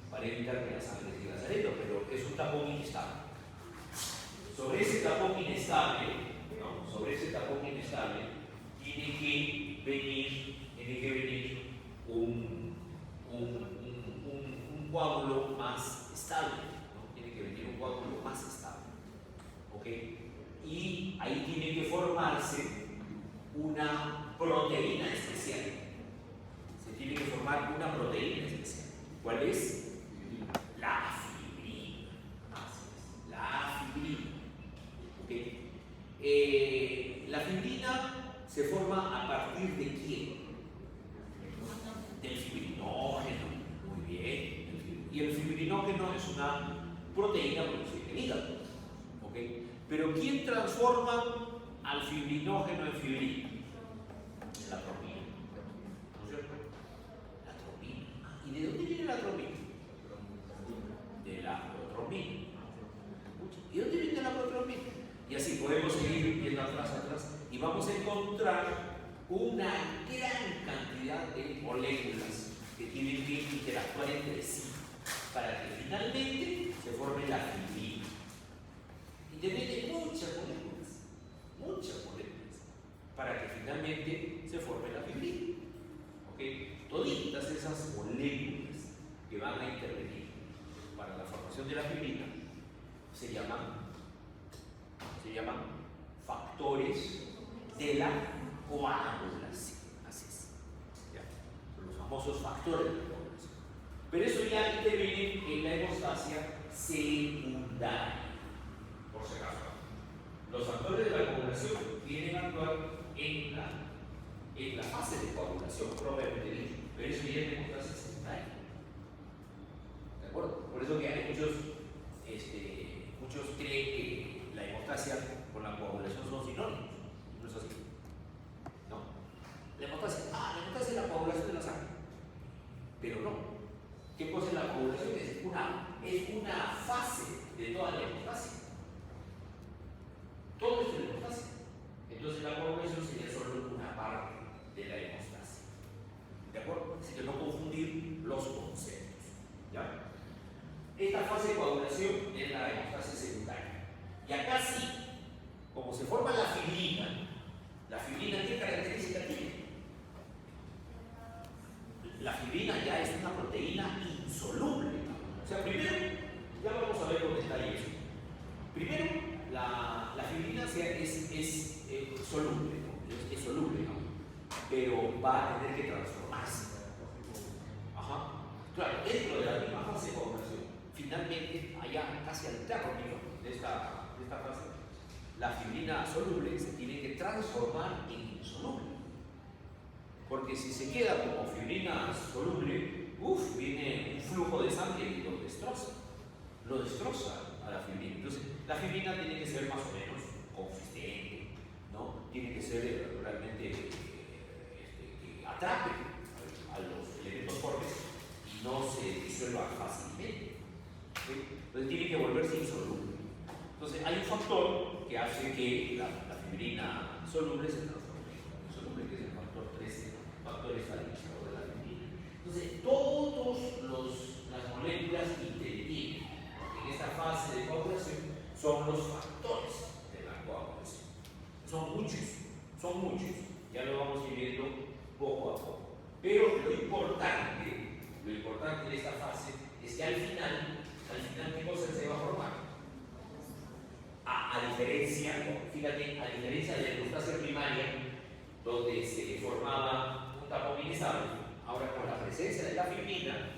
para evitar que la sangre siga saliendo, pero es un tapón inestable. Sobre ese tapón inestable, tiene que venir un coágulo más estable, ¿no? Tiene que venir un coágulo más estable, ¿ok? Y ahí tiene que formarse una proteína especial. Se tiene que formar una proteína especial. ¿Cuál es? La fibrina. La fibrina. ¿Okay? La fibrina se forma a partir de quién? Del fibrinógeno. Muy bien. Y el fibrinógeno es una proteína producida en el hígado. ¿Okay? Pero ¿quién transforma al fibrinógeno en fibrina? La tropina. ¿No es cierto? La tropina. ¿Y de dónde viene la tropina? De la protrombina. ¿Y dónde viene la protrombina? Y así podemos seguir viendo atrás, y vamos a encontrar una gran cantidad de moléculas que tienen que interactuar entre sí para que finalmente se forme la fibrina. Y depende muchas moléculas, para que finalmente se forme la fibrina. ¿Okay? Toditas esas moléculas que van a intervenir para la formación de la fibrina se llaman factores de la coagulación. Así es. ¿Ya? Son los famosos factores de la coagulación. Pero eso ya interviene en la hemostasia secundaria, por si acaso. Los factores de la coagulación vienen a actuar en la fase de coagulación propiamente dicha, pero eso ya es la hemostasia secundaria. ¿De acuerdo? Por eso que hay muchos creen que la hemostasia con la coagulación son sinónimos. No es así. No. La hemostasia es la coagulación de la sangre. Pero no. ¿Qué cosa es la coagulación? Es una fase de toda la hemostasia. Todo esto es la hemostasia. Entonces la coagulación sería solo una parte de la hemostasia. ¿De acuerdo? Así que no confundir los conceptos. ¿Ya? Esta fase de coagulación es la hemostasia secundaria. Y acá sí, como se forma la fibrina, ¿qué característica tiene? La fibrina ya es una proteína insoluble. O sea, primero, ya vamos a ver con detalle eso. Primero, la fibrina es soluble, ¿no? Es soluble, ¿no? Pero va a tener que transformarse. Ajá. Claro, dentro de la misma fase de coagulación, finalmente, allá casi al término de esta fase, la fibrina soluble se tiene que transformar en insoluble. Porque si se queda como fibrina soluble, viene un flujo de sangre y lo destroza a la fibrina. Entonces, la fibrina tiene que ser más o menos consistente, ¿no? Tiene que ser realmente que atrape a los elementos formes y no se disuelva fácilmente. ¿Sí? Entonces, tiene que volverse insoluble. Entonces, hay un factor que hace que la fibrina soluble se transforme en insoluble, que es el factor 13, factor estabilizador de la fibrina. Entonces, todas las moléculas que intervienen en esta fase de coagulación son los factores de la coagulación. Son muchos. Ya lo vamos a ir viendo poco a poco. Pero lo importante de esta fase es que al final, ¿qué cosa se va a formar? A diferencia de la hemostasia primaria, donde se formaba un tapón inestable, ahora con la presencia de la fibrina,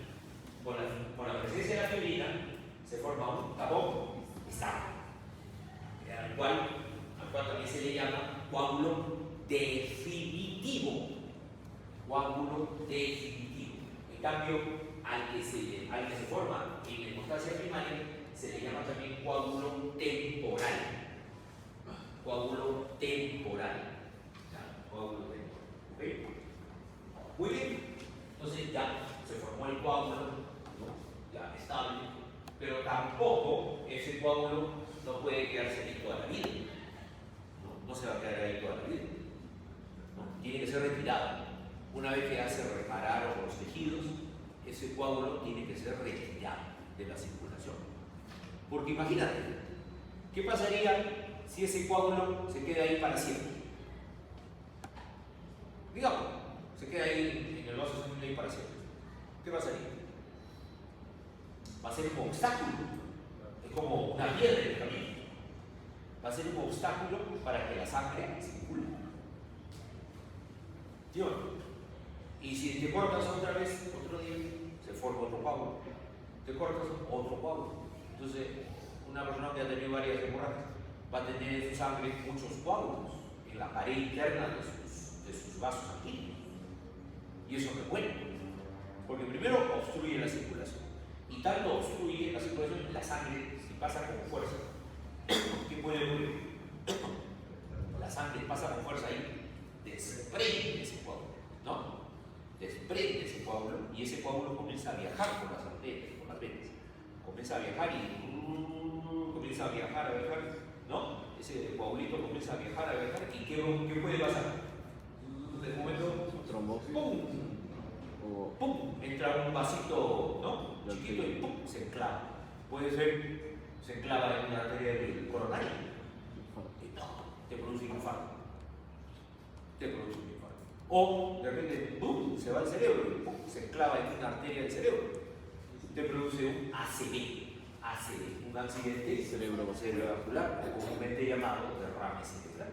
se forma un tapón estable, al cual también se le llama coágulo definitivo. En cambio, al que se forma en la hemostasia primaria, se le llama también coágulo temporal. ¿Ok? Muy bien. Entonces ya se formó el coágulo, ¿no? Ya estable, pero tampoco ese coágulo no puede quedarse ahí toda la vida. No se va a quedar ahí toda la vida. ¿No? Tiene que ser retirado. Una vez que hace reparar los tejidos, ese coágulo tiene que ser retirado de la circulación. Porque imagínate, ¿qué pasaría si ese coágulo se queda ahí para siempre? Digamos, se queda ahí en el vaso sanguíneo para siempre. ¿Qué pasaría? Va a ser un obstáculo, es como una piedra en el camino. Va a ser un obstáculo para que la sangre circule. ¿Sí o no? Y si te cortas otra vez, otro día, se forma otro coágulo. Te cortas otro coágulo. Entonces, una persona que ha tenido varias hemorragias va a tener en su sangre muchos coágulos en la pared interna de sus vasos sanguíneos. Y eso es bueno, porque primero obstruye la circulación. Y tanto obstruye la circulación, la sangre, si pasa con fuerza, ¿qué puede ocurrir? La sangre pasa con fuerza ahí, desprende ese coágulo, ¿no? Desprende ese coágulo y ese coágulo comienza a viajar por las arterias, por las venas. Comienza a viajar y comienza a viajar, ¿no? Ese coagulito comienza a viajar y ¿qué puede pasar? De momento, trombosis. ¡pum! ¡Pum! Entra un vasito, ¿no? Chiquito y ¡pum! Se enclava. Puede ser, se enclava en una arteria del coronario. Y no, te produce un infarto. O de repente, ¡pum! Se va al cerebro y ¡pum! Se enclava en una arteria del cerebro. Te produce un ACV, un accidente cerebrovascular, comúnmente llamado derrame cerebral.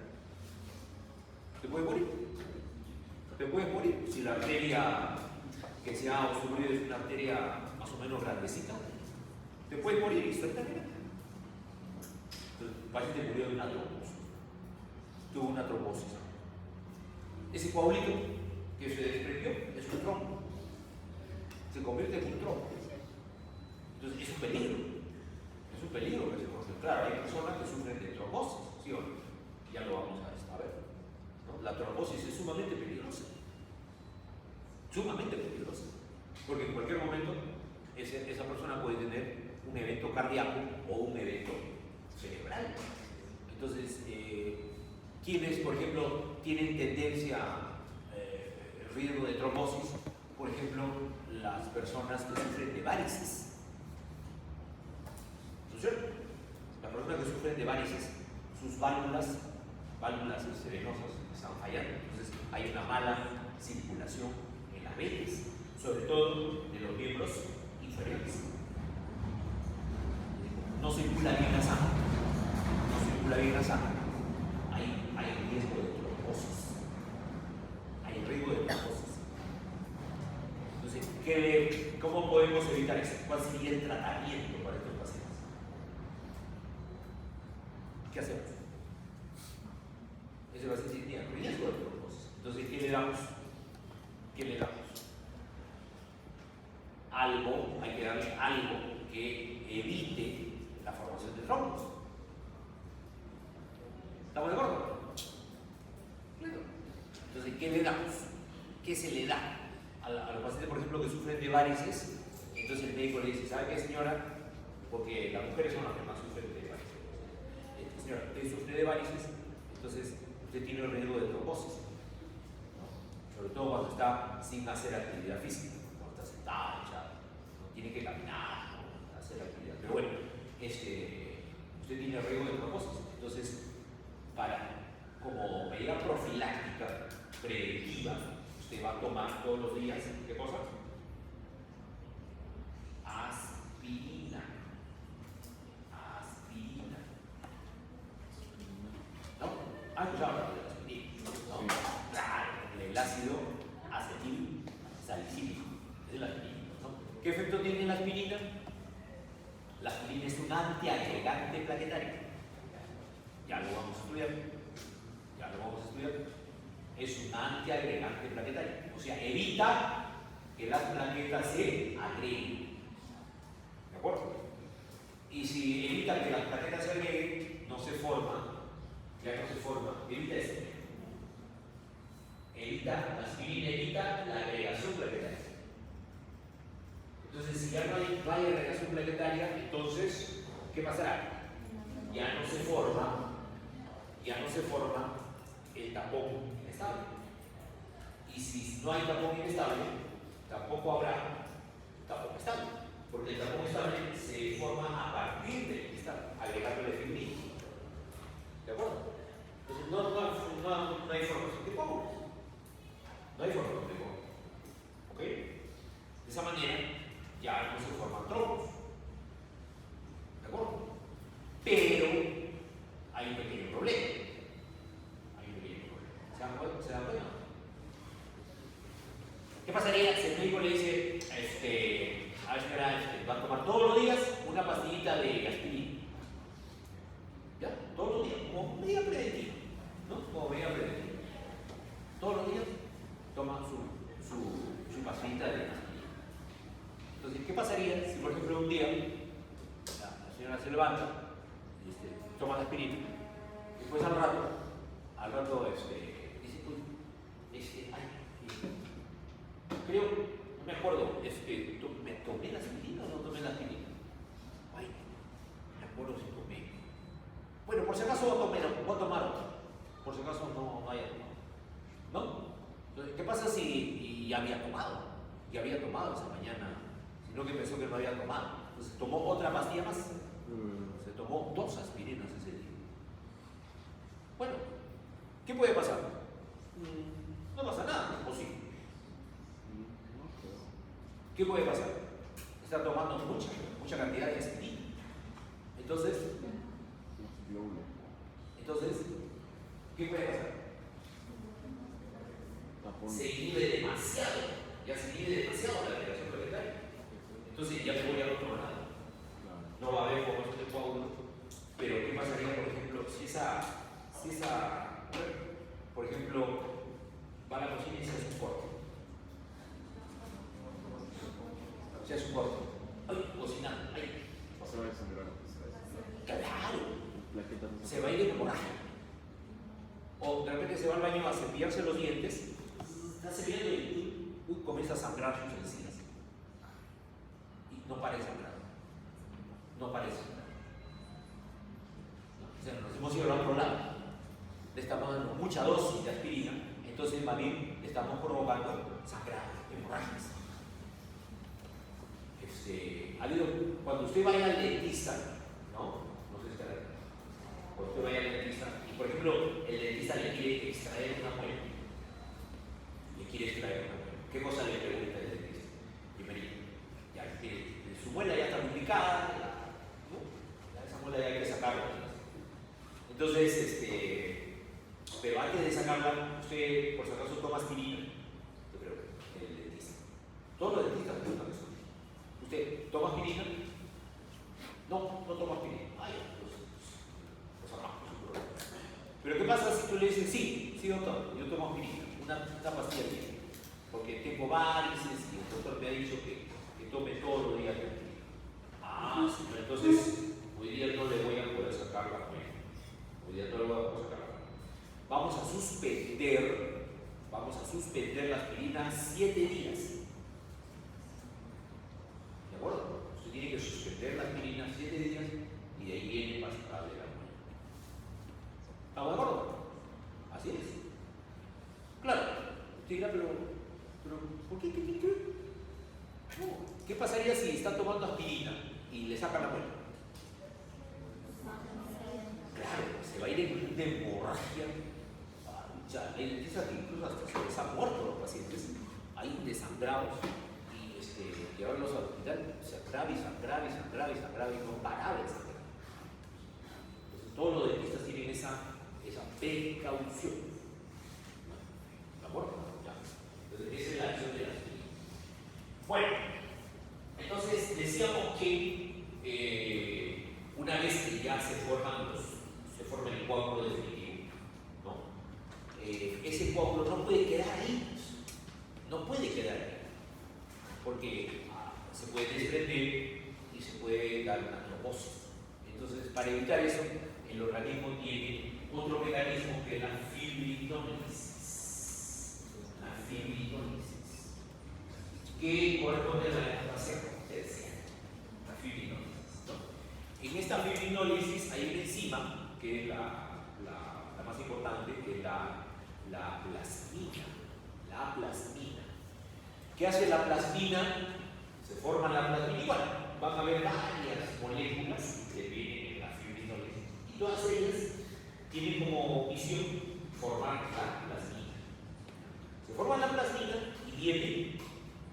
Te puedes morir si la arteria que se ha obstruido es una arteria más o menos grandecita. Te puedes morir instantáneamente. El paciente murió de una trombosis. Tuvo una trombosis. Ese coagulito que se desprendió es un trombo. Se convierte en un trombo. Entonces es un peligro. Es un peligro que se forme. Claro, hay personas que sufren de trombosis, ¿sí o no? Ya lo vamos a ver. ¿No? La trombosis es sumamente peligrosa. Porque en cualquier momento esa persona puede tener un evento cardíaco o un evento cerebral. Entonces, quienes, por ejemplo, tienen tendencia riesgo de trombosis, por ejemplo, las personas que sufren de varices. ¿No es cierto? Las personas que sufren de varices, sus válvulas venosas están fallando. Entonces hay una mala circulación en las venas, sobre todo en los miembros inferiores. No circula bien la sangre. No circula bien la sangre. Hay riesgo de trombosis. Hay riesgo de trombosis. Entonces, ¿cómo podemos evitar eso? ¿Cuál sería el tratamiento para estos pacientes? ¿Qué hacemos? Ese paciente tiene riesgo de trombosis. Entonces, ¿qué le damos? ¿Qué le damos? Algo, hay que darle algo que evite la formación de trombos. ¿Estamos de acuerdo? Claro. Entonces, ¿qué le damos? ¿Qué se le da a los pacientes, por ejemplo, que sufren de varices? Entonces el médico le dice, ¿sabe qué, señora? Porque las mujeres son las que más sufren de varices. Señora, usted sufre de varices, entonces usted tiene el riesgo de trombosis, ¿no? Sobre todo cuando está sin hacer actividad física, cuando está sentada, echada, no tiene que caminar, ¿no? Hacer actividad. Pero bueno, usted tiene riesgo de trombosis. Entonces, como medida profiláctica, preventiva, usted va a tomar todos los días, ¿qué cosa? Aspirina. Aspirina. ¿No? ¿Han escuchado hablar de la aspirina? ¿No? Claro, el ácido acetil salicílico. Es la aspirina, ¿no? ¿Qué efecto tiene la aspirina? La aspirina es un antiagregante plaquetario. Ya lo vamos a estudiar. Ya lo vamos a estudiar. Es un antiagregante plaquetario. O sea, evita que las plaquetas se agreguen. ¿De acuerdo? Y si evita que las plaquetas se agreguen, no se forma, ya no se forma, evita eso. La aspirina evita la agregación plaquetaria. Entonces, si ya no hay agregación plaquetaria, entonces, ¿qué pasará? Ya no se forma el tapón inestable. Y si no hay tapón inestable, tampoco habrá tapón estable. Porque el tapón estable se forma a partir del inestable, agregándole fibrina. ¿De acuerdo? Entonces, no hay formación de coágulos. No hay formación de coágulos. ¿Ok? De esa manera, ya no se forman trombos. ¿De acuerdo? Pero hay un pequeño problema. ¿Se dan cuenta? ¿Qué pasaría si el médico le dice, a ver, señora, va a tomar todos los días una pastillita de aspirina? ¿Ya? Todos los días, como medida preventiva, ¿no? Como medida preventiva. Todos los días toma su pastillita de aspirina. Entonces, ¿qué pasaría si, por ejemplo, un día la señora se levanta, toma la aspirina, y después al rato, dice, creo, no me acuerdo, ¿me tomé la aspirina o no tomé la aspirina? Ay, no me acuerdo si tomé. Bueno, por si acaso voy a tomar otra. Por si acaso no haya tomado. ¿No? Entonces, ¿qué pasa si ya había tomado? Ya había tomado esa mañana, sino que pensó que no había tomado. Entonces tomó otra pastilla más. Se tomó 2 aspirinas ese día. Bueno, ¿qué puede pasar? No pasa nada, ¿o sí? ¿Qué puede pasar? Está tomando mucha cantidad de aspirina. Entonces, ¿qué puede pasar? Se inhibe demasiado. Ya se inhibe demasiado la agregación plaquetaria. Entonces ya me voy al otro lado. No va a haber formación de coágulos. Pero ¿qué pasaría, por ejemplo, si esa por ejemplo, va a la cocina y se hace un corte? Se hace un corte. ¡Ay, cocinando! ¡Ay! Se va a desangrar. ¡Claro! Se va a ir de hemorragia. O de repente se va al baño a cepillarse los dientes, está cepillando y comienza a sangrar sus encías. Y no parece sangrar. No parece sangrar. O sea, nos hemos ido al otro lado. Le estamos dando mucha dosis de aspirina, entonces más bien le estamos provocando sangrado, hemorragias. Cuando usted vaya al dentista, Cuando usted vaya al dentista, y por ejemplo, el dentista le quiere extraer una muela. ¿Qué cosa le pregunta el dentista? Primero, ya que su muela ya está complicada, ¿no? Ya esa muela ya hay que sacarla. Entonces, pero antes de sacarla, usted por si acaso toma aspirina. Yo creo que el dentista. Todos los dentistas preguntan eso. ¿Usted toma aspirina? No, no toma aspirina. Ay, pues sacamos su problema. Pero ¿qué pasa si tú le dices, sí, doctor, yo tomo aspirina, una pastilla al día? Porque tengo varices y el doctor me ha dicho que tome todos los días aspirina. Ah, sí, entonces hoy día no le voy a poder sacar la muela. Hoy día no le voy a poder sacar la muela. Vamos a suspender la aspirina 7 días. ¿De acuerdo? Usted tiene que suspender la aspirina 7 días y de ahí viene para sacarle la muela. ¿Estamos de acuerdo? Así es. Claro, usted dirá, pero ¿por qué? No. ¿Qué pasaría si está tomando aspirina y le sacan la muela? Claro, se va a ir en una hemorragia. Ya, el dentista que incluso hasta se les ha muerto los pacientes. Hay desangrados y llevarlos al hospital se agrava y no paraba el sangrado. Entonces, todos los dentistas tienen esa precaución. ¿De acuerdo? Ya. Entonces, esa es la acción de la aspirina. Bueno, entonces decíamos que una vez que ya se forma el coágulo definitivo, ¿no? Ese coágulo no puede quedar ahí. No puede quedar ahí. Porque se puede desprender y se puede dar una trombosis. Entonces, para evitar eso, el organismo tiene otro mecanismo que es la fibrinólisis. La fibrinólisis, que corresponde a la hemostasia terciaria. La fibrinólisis, ¿no? En esta fibrinólisis hay una enzima que es la más importante, que es la plasmina. La plasmina. ¿Qué hace la plasmina? Se forma la plasmina y bueno, van a haber varias moléculas que vienen en la fibrinólisis y todas ellas tienen como misión formar la plasmina. Se forma la plasmina y viene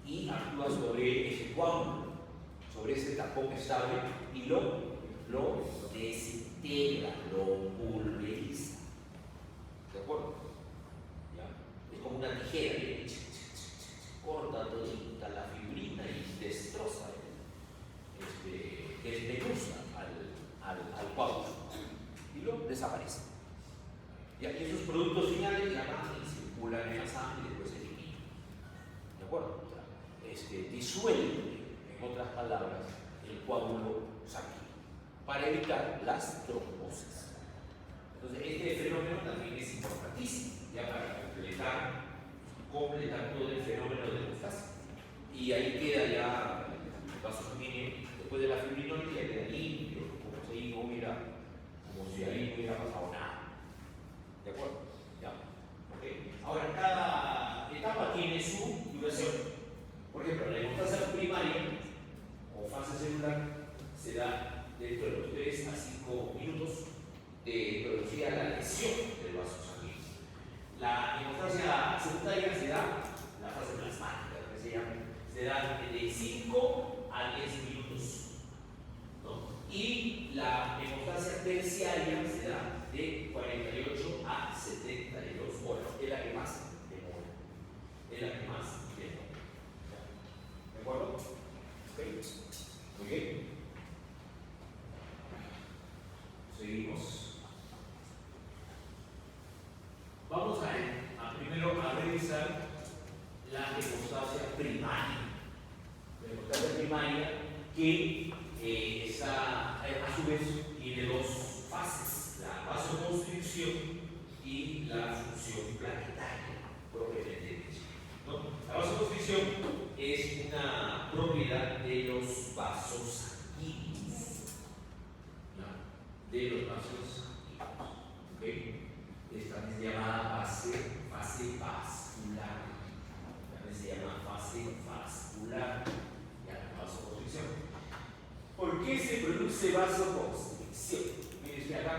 y actúa sobre ese coágulo, sobre ese tapón estable y lo desintegra, lo pulveriza. ¿De acuerdo? ¿Ya? Es como una tijera, ¿eh? Corta todita la fibrina y destroza, desmenuza al coágulo y lo desaparece. Y aquí esos productos finales ya van y circulan en la sangre y después se eliminan. ¿De acuerdo? Disuelve, en otras palabras, el coágulo sanguíneo para evitar las trombosis. Entonces, este fenómeno también es importantísimo, ya para completar todo el fenómeno de hemostasia. Y ahí queda ya el vaso sanguíneo, después de la fibrinólisis, ya queda limpio, como si ahí no hubiera pasado nada. ¿De acuerdo? Ya. ¿Okay? Ahora, cada etapa tiene su duración. Por ejemplo, la hemostasia primaria o fase celular se da dentro de los 3 a 5 minutos de producida la lesión del vaso sanguíneo. La hemostasia secundaria se da, la fase plasmática, que se llama, se da de 5 a 10 minutos. ¿No? Y la hemostasia terciaria se da de 48 a 72 horas. Es la que más demora. ¿De acuerdo? ¿Okay? Muy bien. Seguimos. Vamos primero a revisar la hemostasia primaria. La hemostasia primaria que a su vez tiene 2 fases, la vasoconstricción y la función plaquetaria propiamente dicha. ¿No? La vasoconstricción es una propiedad de los vasos sanguíneos. ¿No? De los vasos sanguíneos. ¿Okay? Esta es llamada fase vascular. También se llama fase vascular. Ya, la vasoconstricción. ¿Por qué se produce vasoconstricción? Miren acá,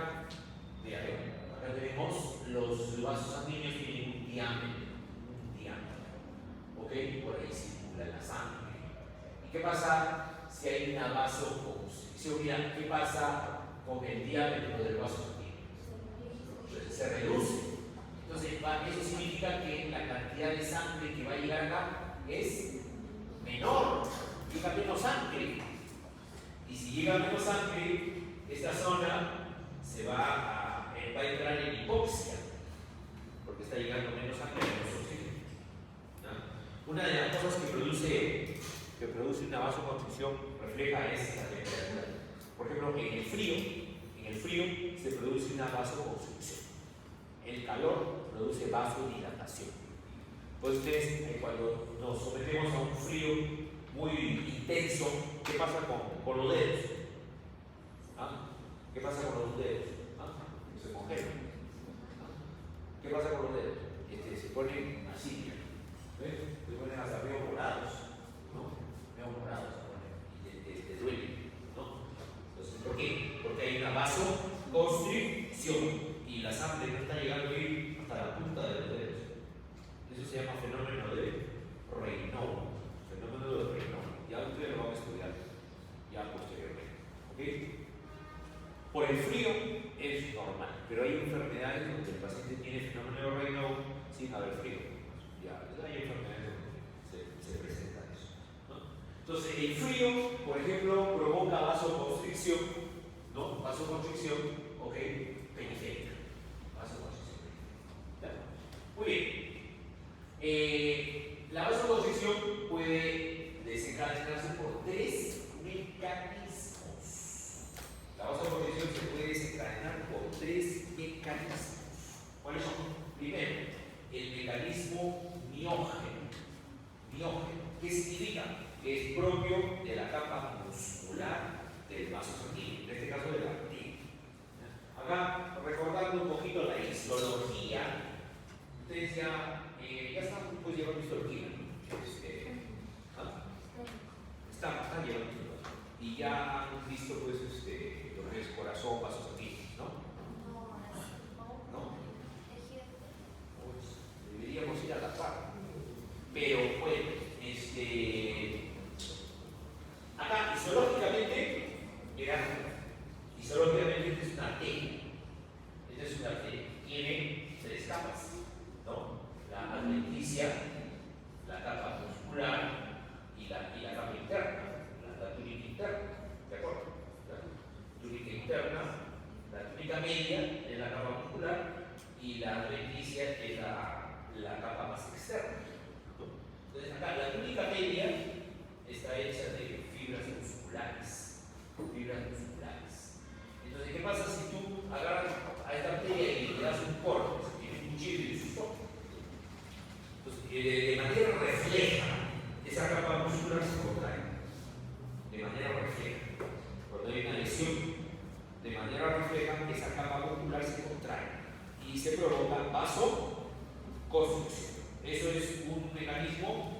Acá tenemos los vasos sanguíneos tienen un diámetro, ¿ok? Por ahí circula la sangre. ¿Y qué pasa si hay una vasoconstricción? Mira, ¿qué pasa con el diámetro del vaso sanguíneo? Entonces, se reduce. Entonces, eso significa que la cantidad de sangre que va a llegar acá es menor, llega menos sangre. Y si llega menos sangre, esta zona va a entrar en hipoxia, porque está llegando menos sangre, menos oxígeno. ¿No? Una de las cosas que produce una vasoconstricción refleja es la temperatura. Por ejemplo, en el frío se produce una vasoconstricción. El calor produce vasodilatación. Pues ustedes, cuando nos sometemos a un frío muy intenso, ¿qué pasa con los dedos? ¿Ah? ¿Qué pasa con los dedos? ¿Ah? Se congelan. ¿Ah? ¿Qué pasa con los dedos? Se ponen así, ¿ves? Se ponen hasta medio morados, ¿no? Medio morados se ponen y te duelen, ¿no? Entonces, ¿por qué? Porque hay una vasoconstricción y la sangre no está llegando a ir hasta la punta de los dedos. Eso se llama fenómeno de Raynaud. Fenómeno de Raynaud. Ya ustedes lo van a estudiar ya posteriormente. ¿Ok? Por el frío es normal, pero hay enfermedades donde el paciente tiene fenómeno de Raynaud sin haber frío. Ya, hay enfermedades donde se presenta eso, ¿no? Entonces, el frío, por ejemplo, provoca vasoconstricción, ¿no? Vasoconstricción, ¿ok? Periférica. Vasoconstricción periférica. Muy bien. La vasoconstricción puede desencadenarse por tres mecanismos. La vasoconstricción se puede desencadenar por tres mecanismos. ¿Cuáles son? Primero, el mecanismo miógeno. ¿Qué significa? Que es propio de la capa muscular del vaso sanguíneo, en este caso de la arteria. Acá, recordando un poquito la histología, ustedes ya están pues llevando histología, ¿no? Están llevando histología. Y ya han visto pues lo que es corazón, vasos sanguíneos, ¿no? ¿No? Pues deberíamos ir a la par. Pero bueno, acá histológicamente, esta es una arteria. Esta es una arteria. Tiene tres capas, ¿no? La adventicia, la capa muscular y la capa interna, la túnica interna, ¿de acuerdo? La túnica interna, la túnica media es la capa muscular y la adventicia es la capa más externa. Entonces acá la túnica media está hecha de fibras musculares. Entonces, ¿qué pasa si tú agarras a esta arteria y le das un corte? Tiene un cuchillo y su toque. Entonces, de manera refleja, esa capa muscular se contrae. De manera refleja. Cuando hay una lesión, de manera refleja, esa capa muscular se contrae y se provoca vasoconstricción. Eso es un mecanismo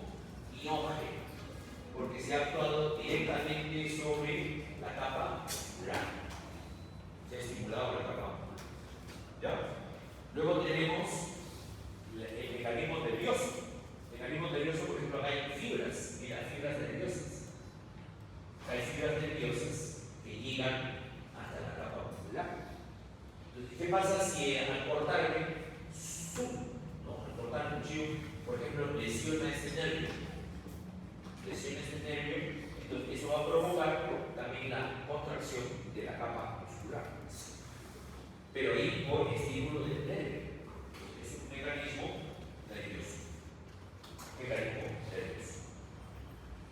miógeno, porque se ha actuado directamente sobre la capa muscular. Se ha estimulado la capa muscular. ¿Ya? Luego tenemos el mecanismo nervioso. El mecanismo nervioso, por ejemplo, acá hay fibras. Mira, fibras nerviosas. Hay fibras nerviosas que llegan hasta la capa muscular. Entonces, ¿qué pasa si al cortarme, al cortar un cuchillo, por ejemplo, lesiona este nervio? Entonces eso va a provocar también la contracción de la capa muscular. Pero ahí por estímulo del nervio. Es un mecanismo nervioso.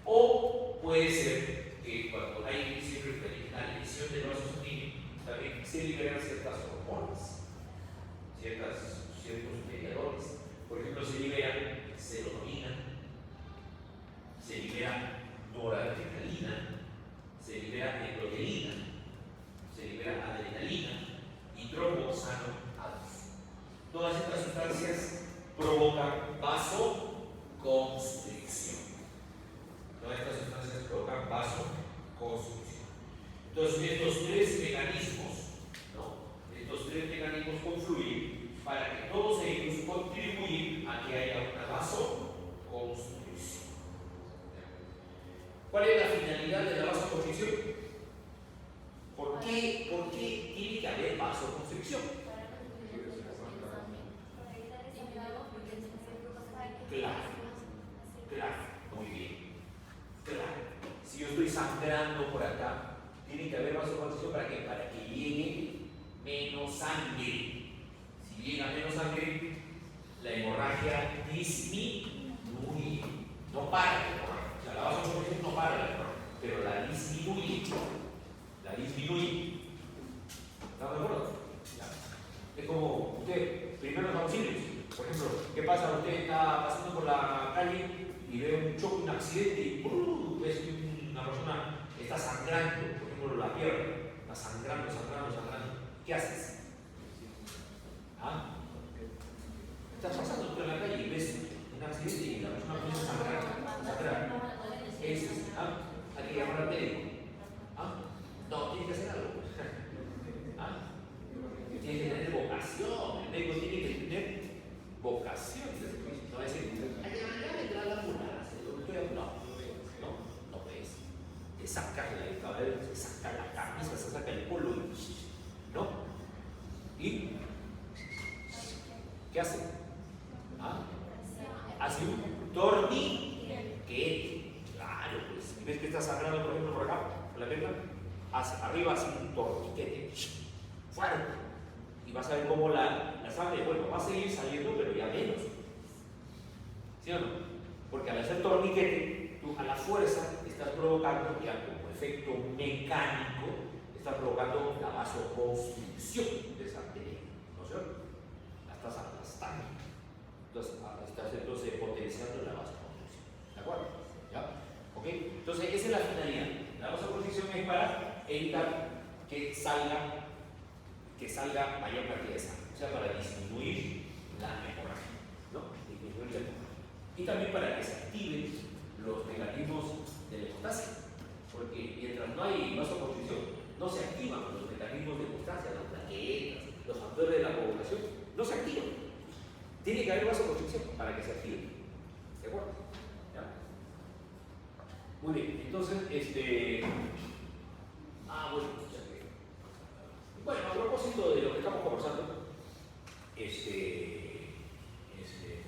O puede ser que cuando hay siempre una lesión del vaso sanguíneo, también se liberan ciertas hormonas, ciertos mediadores. Por ejemplo, se libera serotonina, se libera noradrenalina, se libera endorfina, se libera adrenalina y tromboxano alfa. Todas estas sustancias provocan vasoconstricción. Entonces, estos tres mecanismos, ¿no? Estos tres mecanismos confluyen para que todos ellos contribuyan a que haya una vasoconstricción. ¿Cuál es la finalidad de la vasoconstricción? ¿Por qué tiene que haber vasoconstricción? Claro, muy bien. Claro. Si yo estoy sangrando por acá, tiene que haber vasoconstricción para que llegue menos sangre. Si llega menos sangre, la hemorragia disminuye. No para la hemorragia. O sea, la vasoconstricción no para la hemorragia, pero la disminuye. ¿Estamos de acuerdo? Ya. Es como usted, primeros auxilios. Por ejemplo, ¿qué pasa? Usted está pasando por la calle y ve un choque, un accidente y ves que una persona está sangrando, por ejemplo, la pierna, está sangrando. ¿Qué haces? ¿Ah? Estás pasando por la calle y ves un accidente y la persona comienza a sangrar. ¿Qué dices? ¿Ah? Hay que llamar al médico. ¿Ah? No, tienes que hacer algo. ¿Ah? Tienes que tener vocación. El médico tiene que tener vocación. No va a decir, ya vendrá la ambulancia. No ves. Te saca el cabello, te saca la camisa, se saca el polo, ¿no? ¿Y qué hace? ¿Ah? Hace un torniquete. Claro, pues. ¿Ves que está sangrando, por ejemplo, por acá? Por la pierna. Arriba hace un torniquete. Fuerte. Y vas a ver cómo la sangre, bueno, va a seguir saliendo, pero ya menos. ¿Sí o no? Porque al hacer torniquete, tú a la fuerza estás provocando, ya como efecto mecánico, estás provocando la vasoconstricción de esa arteria. ¿No es cierto? La estás aplastando. Estás entonces potenciando la vasoconstricción. ¿De acuerdo? ¿Ya? ¿Ok? Entonces, esa es la finalidad. La vasoconstricción es para evitar que salga mayor cantidad de sangre, o sea, para disminuir la hemorragia, ¿no? Disminuir la hemorragia. Y también para que se activen los mecanismos de hemostasia, porque mientras no hay vasoconstricción, no se activan los mecanismos de hemostasia, las plaquetas, los factores de la coagulación, no se activan. Tiene que haber vasoconstricción para que se activen. ¿De acuerdo? ¿Ya? Muy bien, entonces, bueno, a propósito de lo que estamos conversando,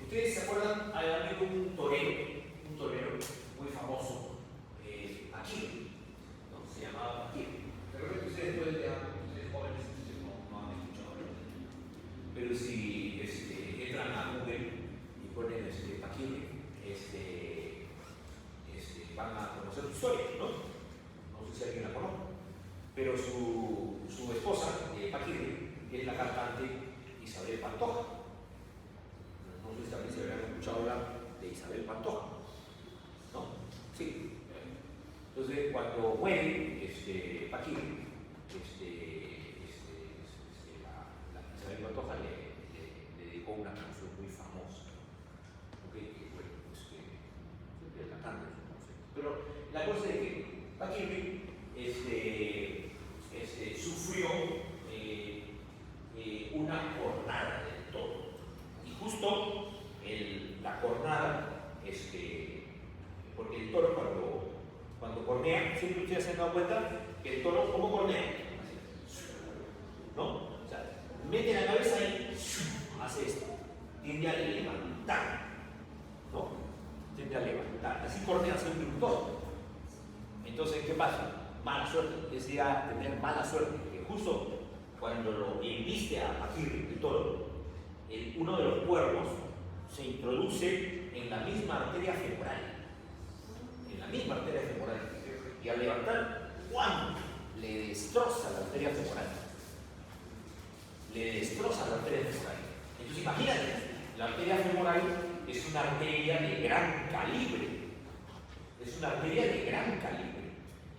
ustedes se acuerdan, hay un torero muy famoso, Paquirri, ¿no? Se llamaba Paquirri. De repente ustedes jóvenes no han escuchado hablar. Pero si entran a Google y ponen Paquirri, van a conocer su historia, ¿no? No sé si alguien la conoce. Pero su esposa, Paquirri, es la cantante Isabel Pantoja. No sé si también se habrán escuchado hablar de Isabel Pantoja, ¿no? Sí. Entonces, cuando muere Paquirri, Isabel Pantoja le dedicó una canción muy famosa. Okay, siempre la canta, pero la cosa es que Paquirri sufrió una cornada del toro. Y justo la cornada, porque el toro cuando cornea, siempre ustedes se han dado cuenta que el toro, ¿cómo cornea? ¿No? O sea, mete la cabeza y hace esto. Tiende a levantar. ¿No? Tiende a levantar. Así cornea siempre un toro. Entonces, ¿qué pasa? Mala suerte, es ir a tener mala suerte, que justo cuando lo embiste a Paquirri, el toro, uno de los cuernos se introduce en la misma arteria femoral. Y al levantar, ¡guau!, le destroza la arteria femoral. Entonces, imagínate, la arteria femoral es una arteria de gran calibre.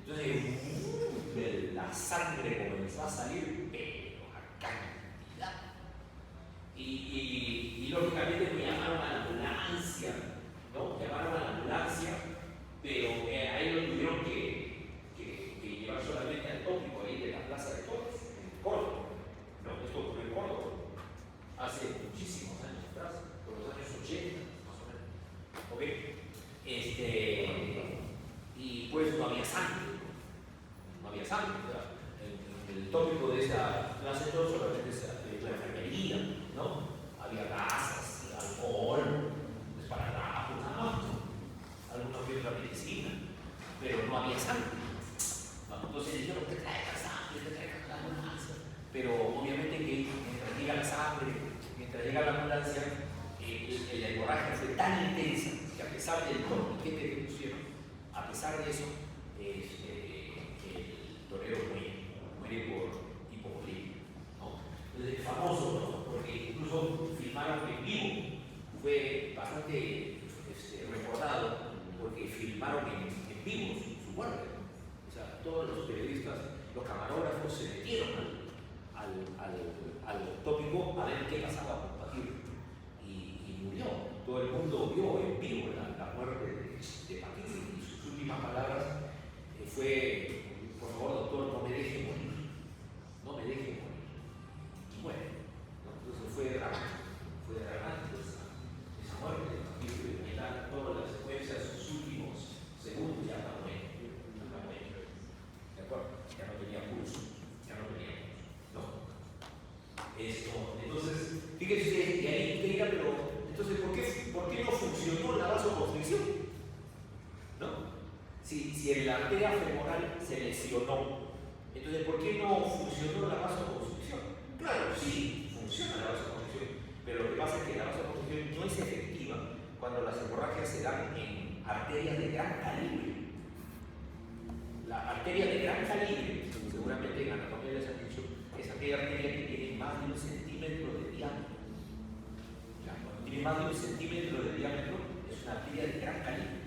Entonces, la sangre comenzó a salir, pero a cantidad. Y lógicamente me llamaron a la ambulancia, ¿no? Pero a él lo tuvieron que llevar solamente al tópico ahí de la Plaza de Toros, en Córdoba. No, esto ocurrió en Córdoba. nace todo solamente la enfermería, ¿no? Había gasas, alcohol, esparadrapos, nada más, ¿no? Alguna que otra medicina, pero no había sangre. ¿No? Entonces dijeron que traiga sangre, que traiga la ambulancia. Pero obviamente que mientras llega la sangre, mientras llega la ambulancia, la hemorragia fue tan intensa que a pesar del torniquete que pusieron, a pesar de eso, el torero muere por hipovolemia, ¿no? Entonces es famoso, ¿no? Porque incluso filmaron en vivo, fue bastante recordado porque filmaron en vivo su muerte. O sea, todos los periodistas, los camarógrafos se metieron al tópico a ver qué pasaba con Paquirri y murió. Todo el mundo vio en vivo la muerte de Paquirri y sus últimas palabras fue: por favor, doctor, no me deje morir, no me deje morir. Y bueno, ¿no? Entonces fue dramático esa muerte de Paquirri, y dan todas las secuencias, sus últimos segundos, ya está muerto, ¿de acuerdo? Ya no tenía pulso, ¿no? Entonces, fíjense ustedes, y ahí usted dirá, pero entonces, ¿por qué no funcionó la vasoconstricción? ¿No? Si la arteria femoral se lesionó, entonces, ¿por qué no funcionó la vasoconstricción? Claro, sí, funciona la vasoconstricción, pero lo que pasa es que la vasoconstricción no es efectiva cuando las hemorragias se dan en arterias de gran calibre. La arteria de gran calibre, seguramente en anatomía les han dicho, es aquella arteria que tiene más de 1 centímetro de diámetro. Cuando tiene más de 1 centímetro de diámetro, es una arteria de gran calibre.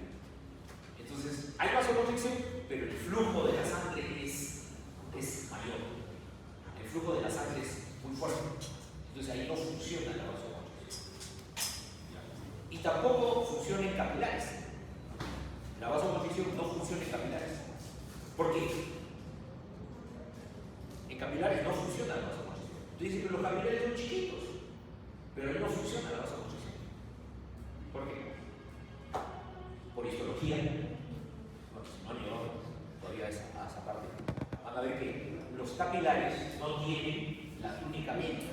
Entonces, hay vasoconstricción, pero el flujo de la sangre es mayor. El flujo de la sangre es muy fuerte. Entonces, ahí no funciona la vasoconstricción. Y tampoco funciona en capilares. La vasoconstricción no funciona en capilares. ¿Por qué? En capilares no funciona la vasoconstricción. Tú dices que los capilares son chiquitos, pero ahí no funciona la vasoconstricción. ¿Por qué? Por histología. No llevamos todavía a esa parte. Van a ver que los capilares no tienen la túnica media.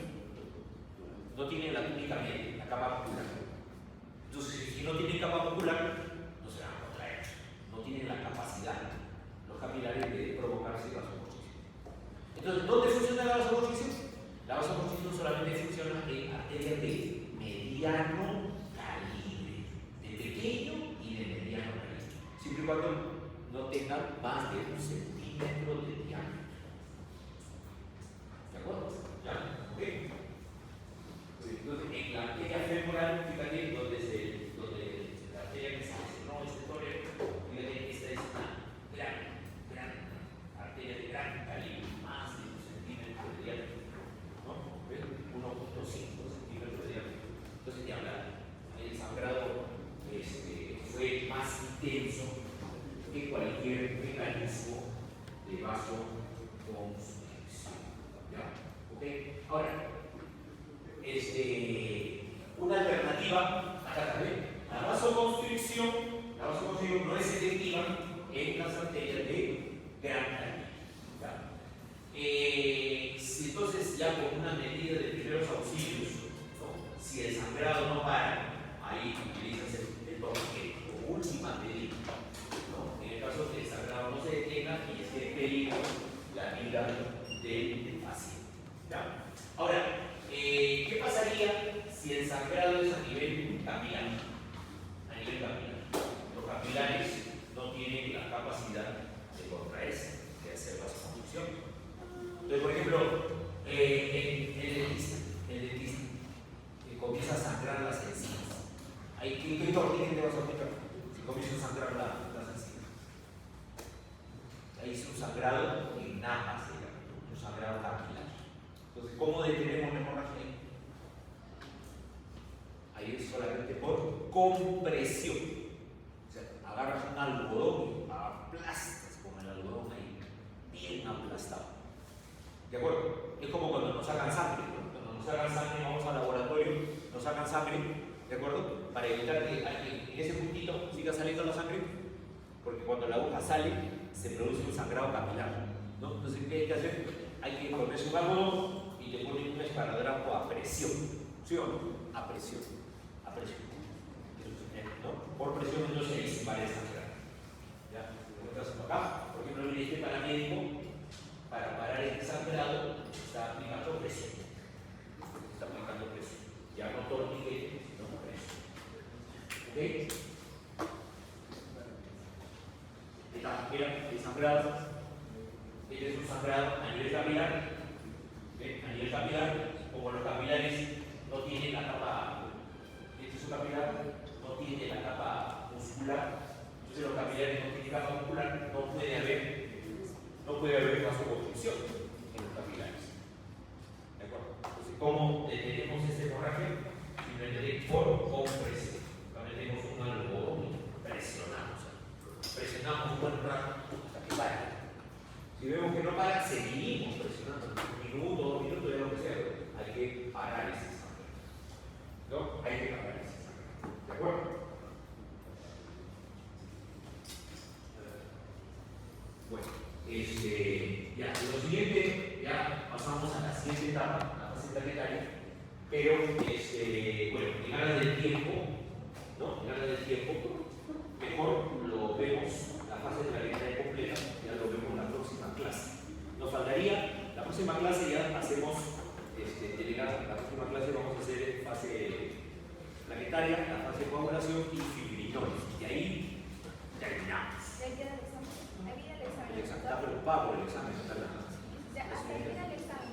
No tienen la túnica media, la capa muscular. Entonces, si no tienen capa muscular, no se van a contraer. No tienen la capacidad, los capilares, de provocarse vasoconstricción. Entonces, ¿dónde funciona la vasoconstricción? La vasoconstricción solamente funciona en arterias de mediano calibre, de pequeño y de mediano calibre, siempre y cuando no tengan más de 1 centímetro de diámetro. ¿De acuerdo? ¿Ya? ¿Ok? Entonces, en la arteria femoral, fíjate, donde la arteria que se lesionó este torero, fíjate, esta es una gran arteria de gran calibre, más de 1 centímetro de diámetro, ¿no? 1.5 centímetros de diámetro. Entonces, ya el sangrado fue más intenso que cualquier mecanismo de vasoconstricción. ¿Ya? ¿Ok? Ahora, una alternativa, acá también, la vasoconstricción no es efectiva en las arterias de gran calibre. Entonces, ya con una medida de primeros auxilios, ¿no? Si el sangrado no para, ahí utilizas el torniquete como última medida, ¿no? En el caso que el sangrado no se detenga y esté en peligro la vida del paciente. ¿Ya? Ahora, ¿qué pasaría si el sangrado es a nivel capilar? A nivel capilar. Los capilares no tienen la capacidad de contraerse, de hacer vasoconstricción. Entonces, por ejemplo, el dentista comienza a sangrar las encías. ¿Qué torniquete vas a aplicar si comienza a sangrar las encías? Ahí es un sangrado en napas, un sangrado capilar. Entonces, ¿cómo detenemos la hemorragia ahí? Ahí es solamente por compresión. O sea, agarras un algodón y aplastas con el algodón ahí, bien aplastado. ¿De acuerdo? Es como cuando nos sacan sangre, ¿no? Cuando nos sacan sangre, vamos al laboratorio, nos sacan sangre, ¿de acuerdo? Para evitar que en ese puntito siga saliendo la sangre, porque cuando la aguja sale, se produce un sangrado capilar, ¿no? Entonces, ¿qué hay que hacer? hay que ponerse un algodón y te ponen un esparadrapo a presión. ¿Sí o no? A presión. A presión. ¿No? Por presión entonces ahí se para el sangrado. ¿Ya? Acá, por ejemplo, el este paramédico, para parar el sangrado, está aplicando presión. Está aplicando presión. Ya no torniquete, no presión. ¿Ok? Mira, el sangrado. Este es un sangrado a nivel capilar. ¿Ven? A nivel capilar, como los capilares no tienen la capa, este es un capilar, no tiene la capa muscular, entonces los capilares no tienen capa muscular, no puede haber vasoconstricción en los capilares. ¿De acuerdo? Entonces, ¿cómo detenemos esta hemorragia? Simplemente por compresión. También tenemos un algodón y presionamos. Presionamos un buen rato hasta que pare. Si vemos que no para, seguimos presionando. Un minuto, 2 minutos, ya lo que sea. Hay que parar ese sangrado. ¿No? Hay que parar ese sangrado. ¿De acuerdo? Bueno, ya, lo siguiente, ya pasamos a la siguiente etapa, la fase planetaria, pero, bueno, en aras del tiempo, ¿no? En aras del tiempo, mejor lo vemos, la fase planetaria completa, ya lo vemos en la próxima clase. Nos faltaría, la próxima clase ya hacemos, delegada, la próxima clase vamos a hacer fase planetaria, la fase de coagulación y fibrinosis, y ahí terminamos. Está preocupado por el examen, hasta el examen,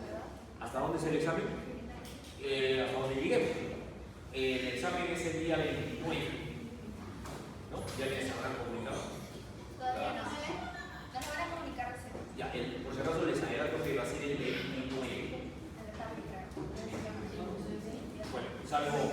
¿verdad? ¿Hasta dónde es el examen? Hasta donde lleguemos. El examen es el día 29. ¿No? Ya les habrán comunicado. Todavía no. Nos van a comunicar recién. Ya, por si acaso les adelanto que va a ser el 29. Bueno, salvo